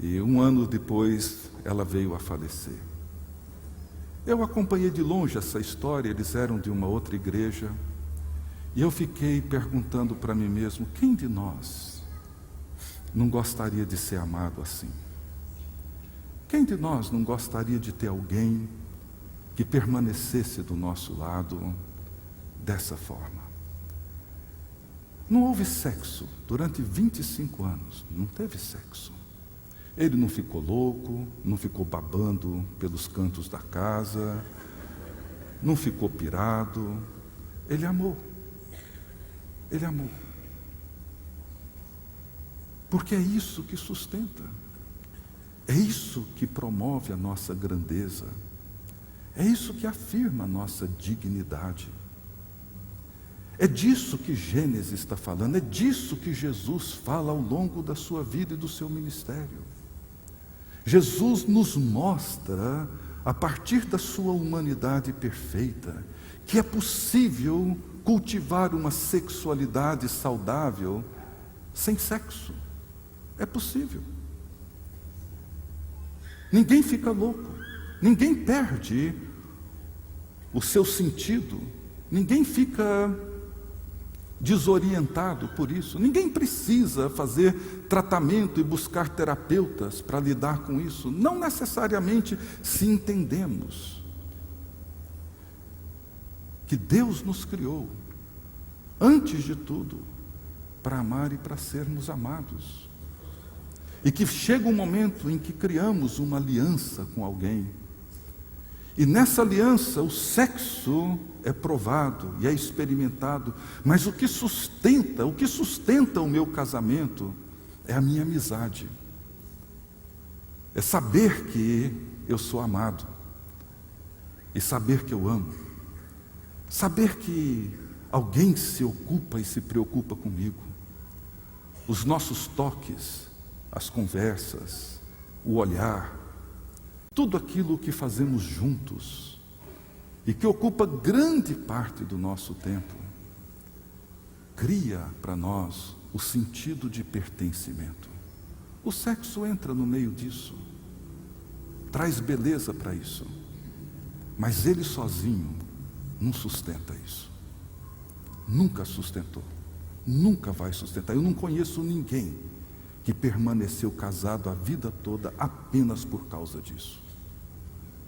E 1 ano depois, ela veio a falecer. Eu acompanhei de longe essa história, eles eram de uma outra igreja. E eu fiquei perguntando para mim mesmo: quem de nós não gostaria de ser amado assim? Quem de nós não gostaria de ter alguém que permanecesse do nosso lado dessa forma? Não houve sexo durante 25 anos, não teve sexo. Ele não ficou louco, não ficou babando pelos cantos da casa, não ficou pirado. Ele amou. Ele amou. Porque é isso que sustenta. É isso que promove a nossa grandeza. É isso que afirma a nossa dignidade. É disso que Gênesis está falando. É disso que Jesus fala ao longo da sua vida e do seu ministério. Jesus nos mostra, a partir da sua humanidade perfeita, que é possível cultivar uma sexualidade saudável sem sexo. É possível. Ninguém fica louco, ninguém perde o seu sentido, ninguém fica desorientado por isso, ninguém precisa fazer tratamento e buscar terapeutas para lidar com isso, não necessariamente, se entendemos que Deus nos criou, antes de tudo, para amar e para sermos amados. E que chega um momento em que criamos uma aliança com alguém, E nessa aliança o sexo é provado e é experimentado, mas o que sustenta o meu casamento é a minha amizade. É saber que eu sou amado e saber que eu amo. Saber que alguém se ocupa e se preocupa comigo. Os nossos toques, as conversas, o olhar, tudo aquilo que fazemos juntos e que ocupa grande parte do nosso tempo, cria para nós o sentido de pertencimento. O sexo entra no meio disso, traz beleza para isso, mas ele sozinho não sustenta isso. Nunca sustentou, nunca vai sustentar. Eu não conheço ninguém que permaneceu casado a vida toda apenas por causa disso.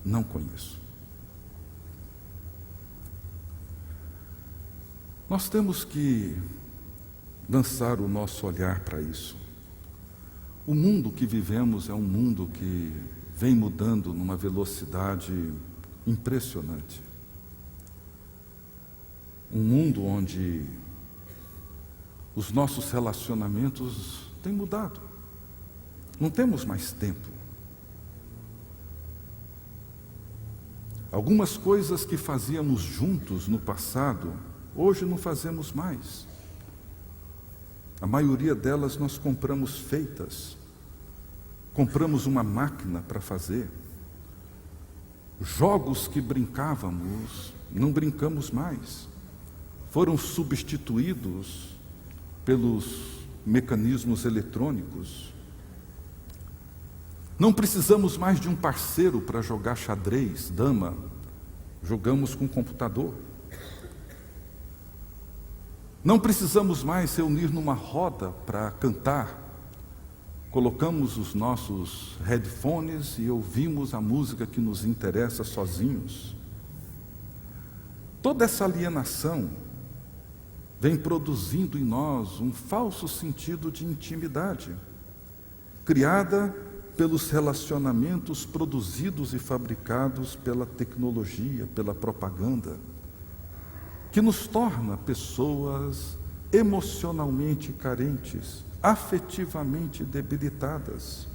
Não conheço. Nós temos que lançar o nosso olhar para isso. O mundo que vivemos é um mundo que vem mudando numa velocidade impressionante. Um mundo onde os nossos relacionamentos têm mudado. Não temos mais tempo. Algumas coisas que fazíamos juntos no passado, hoje não fazemos mais. A maioria delas nós compramos feitas. Compramos uma máquina para fazer. Jogos que brincávamos, não brincamos mais. Foram substituídos pelos mecanismos eletrônicos. Não precisamos mais de um parceiro para jogar xadrez, dama. Jogamos com computador. Não precisamos mais reunir numa roda para cantar. Colocamos os nossos headphones e ouvimos a música que nos interessa sozinhos. Toda essa alienação vem produzindo em nós um falso sentido de intimidade, criada pelos relacionamentos produzidos e fabricados pela tecnologia, pela propaganda, que nos torna pessoas emocionalmente carentes, afetivamente debilitadas,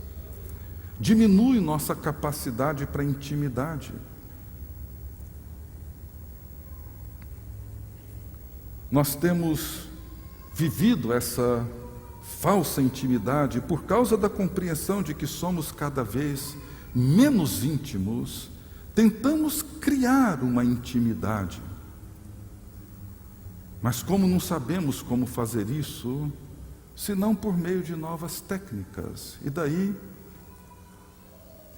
diminui nossa capacidade para intimidade. Nós temos vivido essa falsa intimidade por causa da compreensão de que somos cada vez menos íntimos, tentamos criar uma intimidade. Mas como não sabemos como fazer isso, senão por meio de novas técnicas. E daí,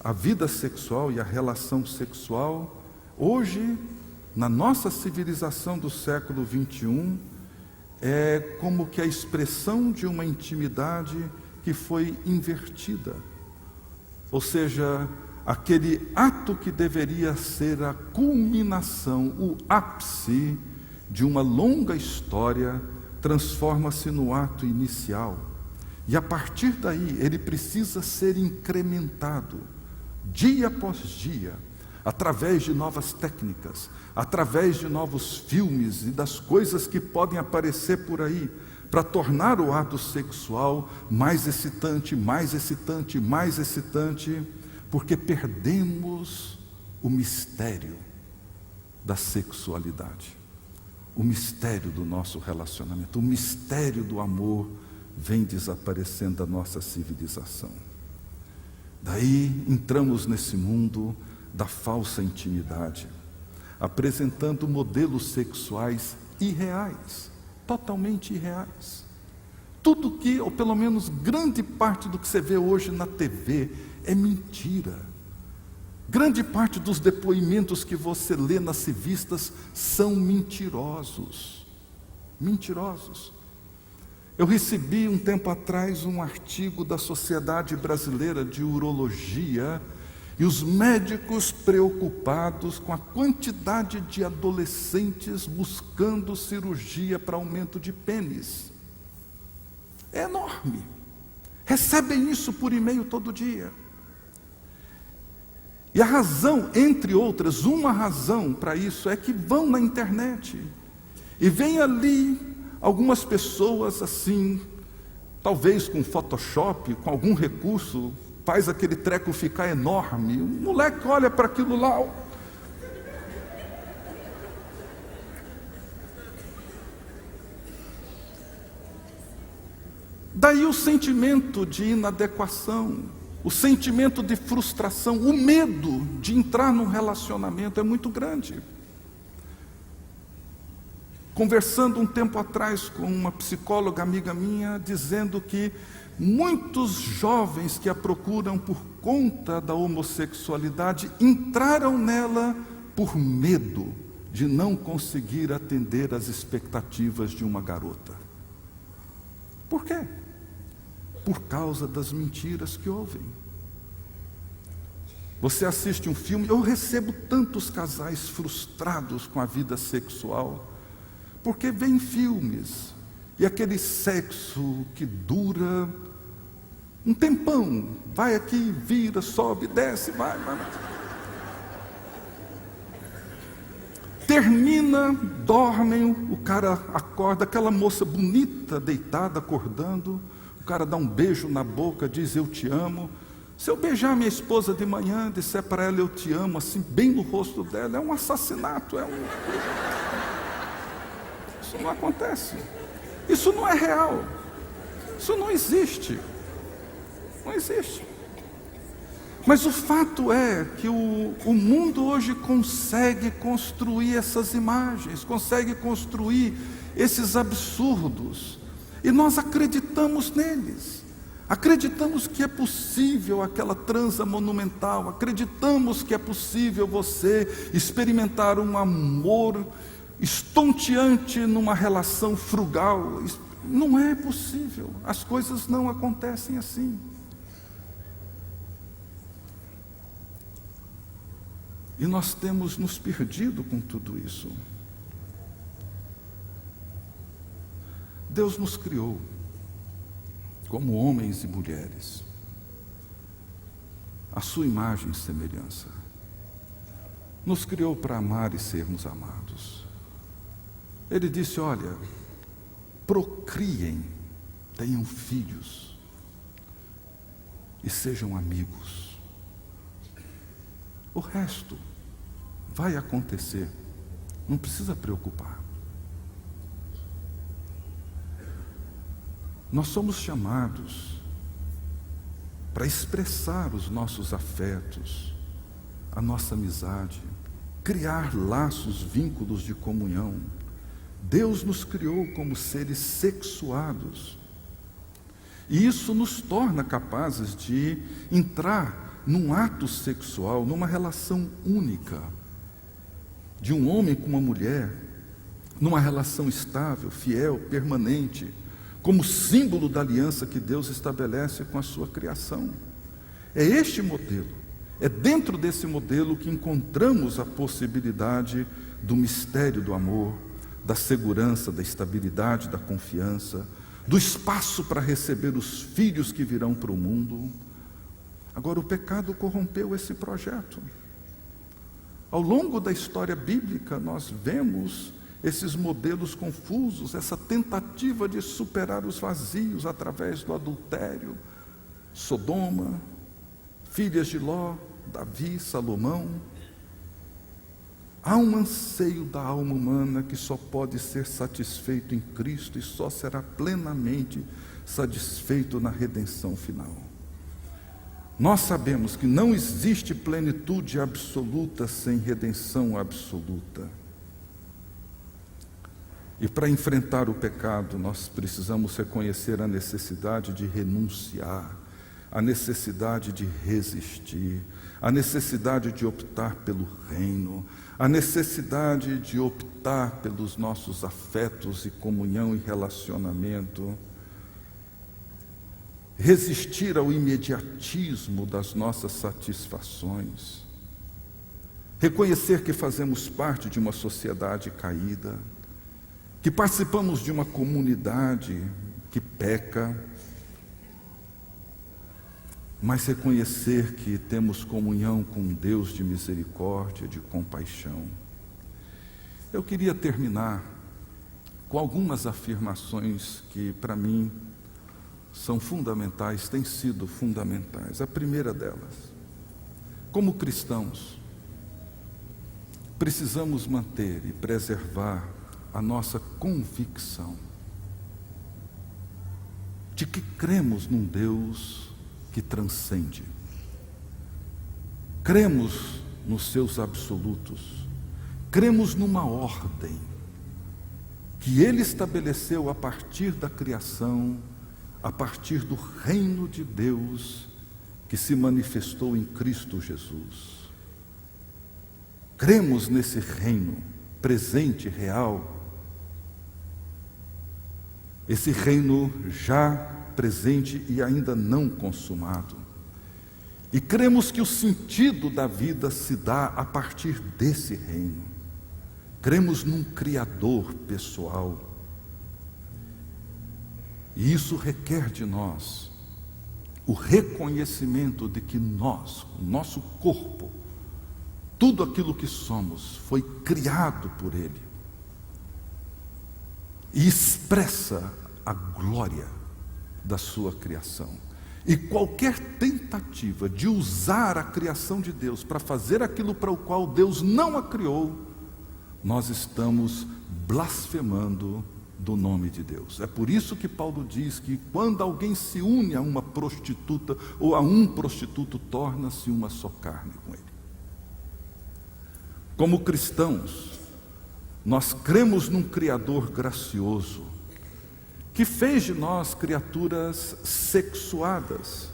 a vida sexual e a relação sexual, hoje, na nossa civilização do século XXI, é como que a expressão de uma intimidade que foi invertida. Ou seja, aquele ato que deveria ser a culminação, o ápice de uma longa história, transforma-se no ato inicial. E a partir daí, ele precisa ser incrementado, dia após dia, através de novas técnicas, através de novos filmes e das coisas que podem aparecer por aí, para tornar o ato sexual mais excitante, mais excitante, mais excitante, porque perdemos o mistério da sexualidade, o mistério do nosso relacionamento, o mistério do amor vem desaparecendo da nossa civilização. Daí entramos nesse mundo da falsa intimidade, apresentando modelos sexuais irreais, totalmente irreais. Tudo que, ou pelo menos grande parte do que você vê hoje na TV, é mentira. Grande parte dos depoimentos que você lê nas revistas são mentirosos. Mentirosos. Eu recebi um tempo atrás um artigo da Sociedade Brasileira de Urologia, e os médicos preocupados com a quantidade de adolescentes buscando cirurgia para aumento de pênis. É enorme. Recebem isso por e-mail todo dia. E a razão, entre outras, uma razão para isso é que vão na internet e vem ali algumas pessoas assim, talvez com Photoshop, com algum recurso, faz aquele treco ficar enorme. O moleque olha para aquilo lá. Daí o sentimento de inadequação, o sentimento de frustração, o medo de entrar num relacionamento é muito grande. Conversando um tempo atrás com uma psicóloga amiga minha, dizendo que muitos jovens que a procuram por conta da homossexualidade entraram nela por medo de não conseguir atender às expectativas de uma garota. Por quê? Por causa das mentiras que ouvem. Você assiste um filme, eu recebo tantos casais frustrados com a vida sexual, porque vêm filmes, e aquele sexo que dura um tempão, vai aqui, vira, sobe, desce, vai. Termina, dormem, o cara acorda, aquela moça bonita, deitada, acordando, o cara dá um beijo na boca, diz eu te amo. Se eu beijar minha esposa de manhã, disser para ela eu te amo, assim, bem no rosto dela, é um assassinato, Isso não acontece. Isso não é real. Isso não existe. Não existe. Mas o fato é que o mundo hoje consegue construir essas imagens, consegue construir esses absurdos, e nós acreditamos neles. Acreditamos que é possível aquela transa monumental, acreditamos que é possível você experimentar um amor estonteante numa relação frugal. Não é possível, as coisas não acontecem assim. E nós temos nos perdido com tudo isso. Deus nos criou como homens e mulheres, à sua imagem e semelhança. Nos criou para amar e sermos amados. Ele disse, olha, procriem, tenham filhos e sejam amigos. O resto vai acontecer, não precisa preocupar. Nós somos chamados para expressar os nossos afetos, a nossa amizade, criar laços, vínculos de comunhão. Deus nos criou como seres sexuados, e isso nos torna capazes de entrar num ato sexual, numa relação única, de um homem com uma mulher, numa relação estável, fiel, permanente, como símbolo da aliança que Deus estabelece com a sua criação. É este modelo, é dentro desse modelo que encontramos a possibilidade do mistério do amor, da segurança, da estabilidade, da confiança, do espaço para receber os filhos que virão para o mundo. Agora, o pecado corrompeu esse projeto. Ao longo da história bíblica, nós vemos esses modelos confusos, essa tentativa de superar os vazios através do adultério. Sodoma, filhas de Ló, Davi, Salomão. Há um anseio da alma humana que só pode ser satisfeito em Cristo e só será plenamente satisfeito na redenção final. Nós sabemos que não existe plenitude absoluta sem redenção absoluta. E para enfrentar o pecado, nós precisamos reconhecer a necessidade de renunciar, a necessidade de resistir, a necessidade de optar pelo reino, a necessidade de optar pelos nossos afetos e comunhão e relacionamento, resistir ao imediatismo das nossas satisfações, reconhecer que fazemos parte de uma sociedade caída, que participamos de uma comunidade que peca, mas reconhecer que temos comunhão com um Deus de misericórdia, de compaixão. Eu queria terminar com algumas afirmações que, para mim, são fundamentais, têm sido fundamentais. A primeira delas: como cristãos, precisamos manter e preservar a nossa convicção de que cremos num Deus que transcende. Cremos nos seus absolutos. Cremos numa ordem que Ele estabeleceu a partir da criação, a partir do reino de Deus que se manifestou em Cristo Jesus. Cremos nesse reino presente, real, esse reino já presente e ainda não consumado. E cremos que o sentido da vida se dá a partir desse reino. Cremos num Criador pessoal. E isso requer de nós o reconhecimento de que nós, o nosso corpo, tudo aquilo que somos, foi criado por Ele. E expressa a glória da sua criação. E qualquer tentativa de usar a criação de Deus para fazer aquilo para o qual Deus não a criou, nós estamos blasfemando do nome de Deus. É por isso que Paulo diz que quando alguém se une a uma prostituta ou a um prostituto, torna-se uma só carne com ele. Como cristãos, nós cremos num Criador gracioso, que fez de nós criaturas sexuadas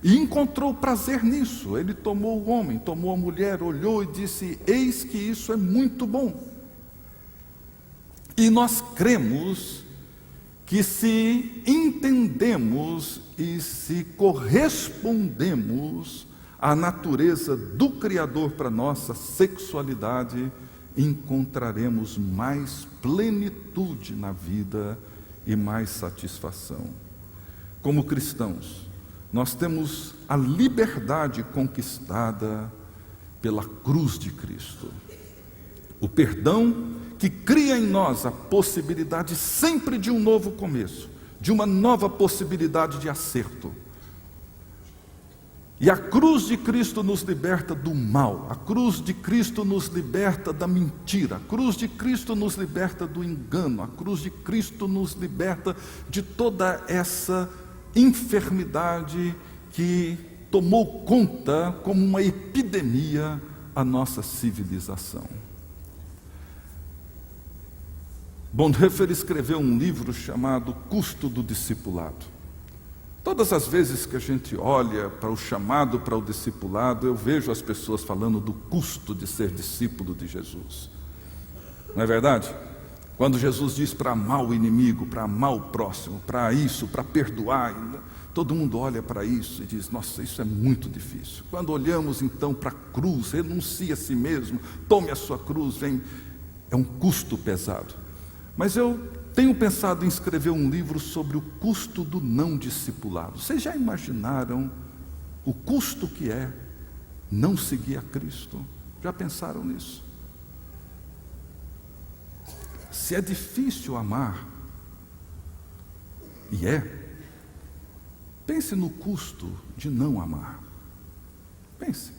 e encontrou prazer nisso. Ele tomou o homem, tomou a mulher, olhou e disse: eis que isso é muito bom. E nós cremos que se entendemos e se correspondemos à natureza do Criador para nossa sexualidade, encontraremos mais plenitude na vida e mais satisfação. Como cristãos, nós temos a liberdade conquistada pela cruz de Cristo. O perdão que cria em nós a possibilidade sempre de um novo começo, de uma nova possibilidade de acerto. E a cruz de Cristo nos liberta do mal, a cruz de Cristo nos liberta da mentira, a cruz de Cristo nos liberta do engano, a cruz de Cristo nos liberta de toda essa enfermidade que tomou conta como uma epidemia a nossa civilização. Bonhoeffer escreveu um livro chamado Custo do Discipulado. Todas as vezes que a gente olha para o chamado para o discipulado, eu vejo as pessoas falando do custo de ser discípulo de Jesus. Não é verdade? Quando Jesus diz para amar o inimigo, para amar o próximo, para isso, para perdoar, todo mundo olha para isso e diz: nossa, isso é muito difícil. Quando olhamos então para a cruz, renuncie a si mesmo, tome a sua cruz, vem, é um custo pesado. Mas eu tenho pensado em escrever um livro sobre o custo do não discipulado. Vocês já imaginaram o custo que é não seguir a Cristo? Já pensaram nisso? Se é difícil amar, e pense no custo de não amar. Pense.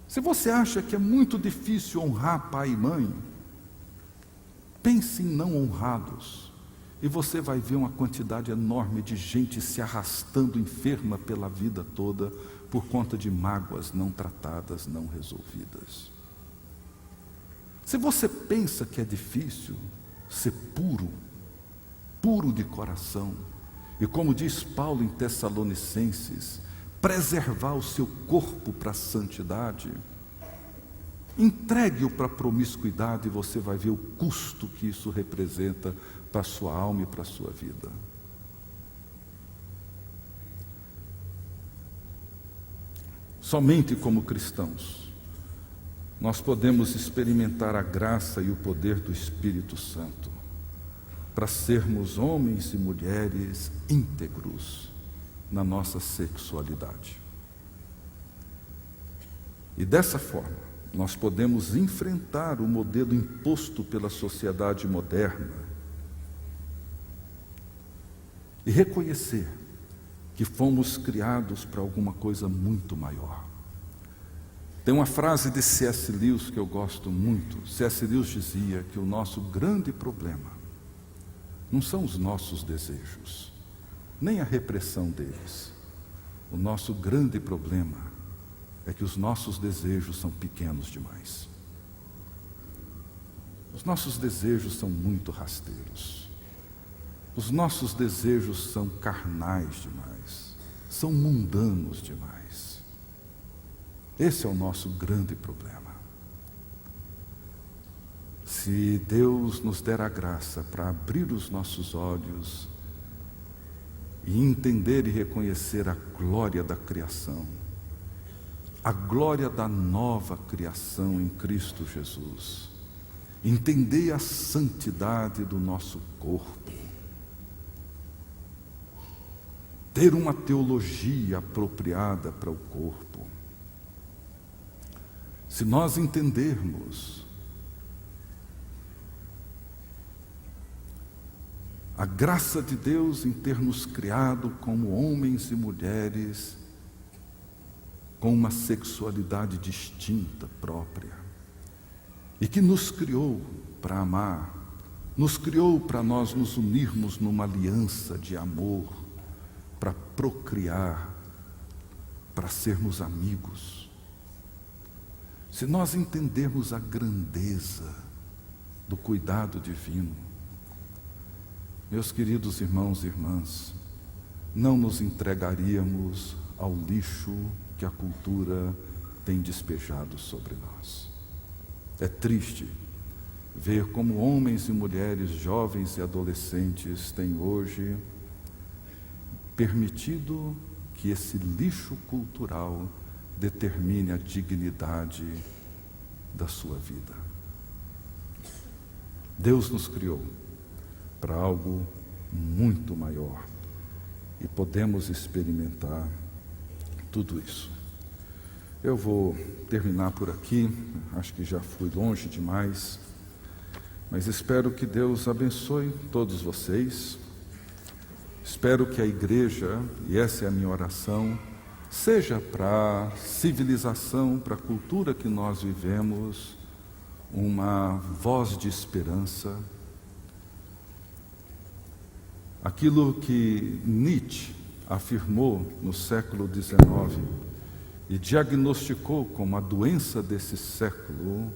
Se você acha que é muito difícil honrar pai e mãe, pense em não honrá-los, e você vai ver uma quantidade enorme de gente se arrastando enferma pela vida toda, por conta de mágoas não tratadas, não resolvidas. Se você pensa que é difícil ser puro de coração, e como diz Paulo em Tessalonicenses, preservar o seu corpo para a santidade, entregue-o para a promiscuidade e você vai ver o custo que isso representa para a sua alma e para a sua vida. Somente como cristãos nós podemos experimentar a graça e o poder do Espírito Santo para sermos homens e mulheres íntegros na nossa sexualidade. E dessa forma, nós podemos enfrentar o modelo imposto pela sociedade moderna e reconhecer que fomos criados para alguma coisa muito maior. Tem uma frase de C.S. Lewis que eu gosto muito. C.S. Lewis dizia que o nosso grande problema não são os nossos desejos, nem a repressão deles. O nosso grande problema é que os nossos desejos são pequenos demais. Os nossos desejos são muito rasteiros. Os nossos desejos são carnais demais, são mundanos demais. Esse é o nosso grande problema. Se Deus nos der a graça para abrir os nossos olhos e entender e reconhecer a glória da criação, a glória da nova criação em Cristo Jesus, entender a santidade do nosso corpo, ter uma teologia apropriada para o corpo. Se nós entendermos a graça de Deus em ter nos criado como homens e mulheres com uma sexualidade distinta, própria, e que nos criou para amar, nos criou para nós nos unirmos numa aliança de amor, para procriar, para sermos amigos. Se nós entendermos a grandeza do cuidado divino, meus queridos irmãos e irmãs, não nos entregaríamos ao lixo que a cultura tem despejado sobre nós. É triste ver como homens e mulheres, jovens e adolescentes têm hoje permitido que esse lixo cultural determine a dignidade da sua vida. Deus nos criou para algo muito maior e podemos experimentar tudo isso. Eu vou terminar por aqui, acho que já fui longe demais, mas espero que Deus abençoe todos vocês. Espero que a igreja, e essa é a minha oração, seja para a civilização, para a cultura que nós vivemos, uma voz de esperança. Aquilo que Nietzsche afirmou no século XIX e diagnosticou como a doença desse século,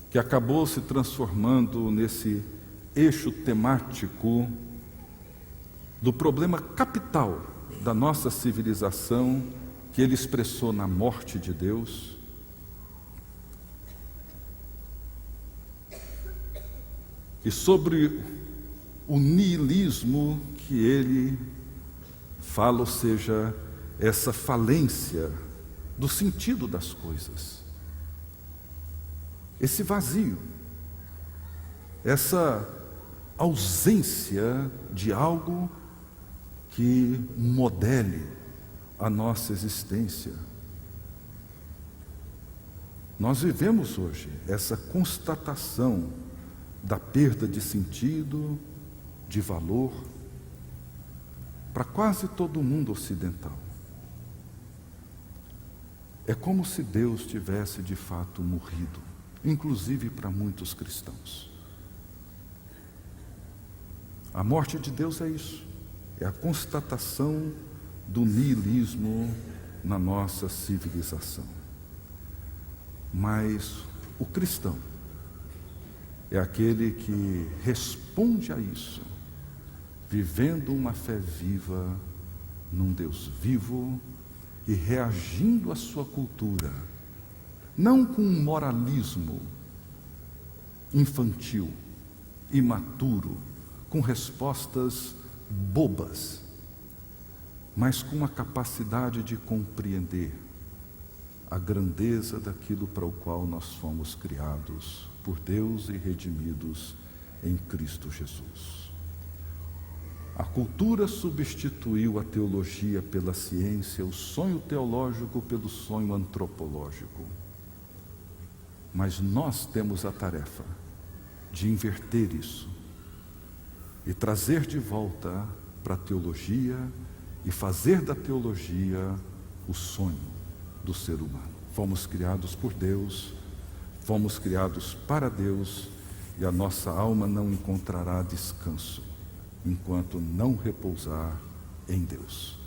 que acabou se transformando nesse eixo temático do problema capital da nossa civilização, que ele expressou na morte de Deus. E sobre o niilismo que ele fala, ou seja, essa falência do sentido das coisas, esse vazio, essa ausência de algo que modele a nossa existência. Nós vivemos hoje essa constatação da perda de sentido, de valor, para quase todo o mundo ocidental. É como se Deus tivesse de fato morrido, inclusive para muitos cristãos. A morte de Deus é isso, é a constatação do niilismo na nossa civilização. Mas o cristão é aquele que responde a isso, vivendo uma fé viva num Deus vivo e reagindo à sua cultura, não com um moralismo infantil, imaturo, com respostas bobas, mas com a capacidade de compreender a grandeza daquilo para o qual nós fomos criados por Deus e redimidos em Cristo Jesus. A cultura substituiu a teologia pela ciência, o sonho teológico pelo sonho antropológico. Mas nós temos a tarefa de inverter isso e trazer de volta para a teologia e fazer da teologia o sonho do ser humano. Fomos criados por Deus, fomos criados para Deus, e a nossa alma não encontrará descanso enquanto não repousar em Deus.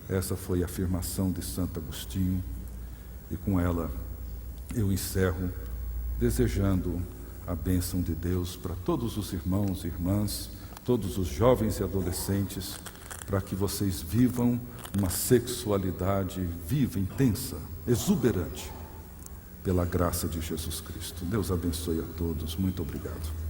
Essa foi a afirmação de Santo Agostinho, e com ela eu encerro, desejando a bênção de Deus para todos os irmãos e irmãs, todos os jovens e adolescentes, para que vocês vivam uma sexualidade viva, intensa, exuberante, pela graça de Jesus Cristo. Deus abençoe a todos. Muito obrigado.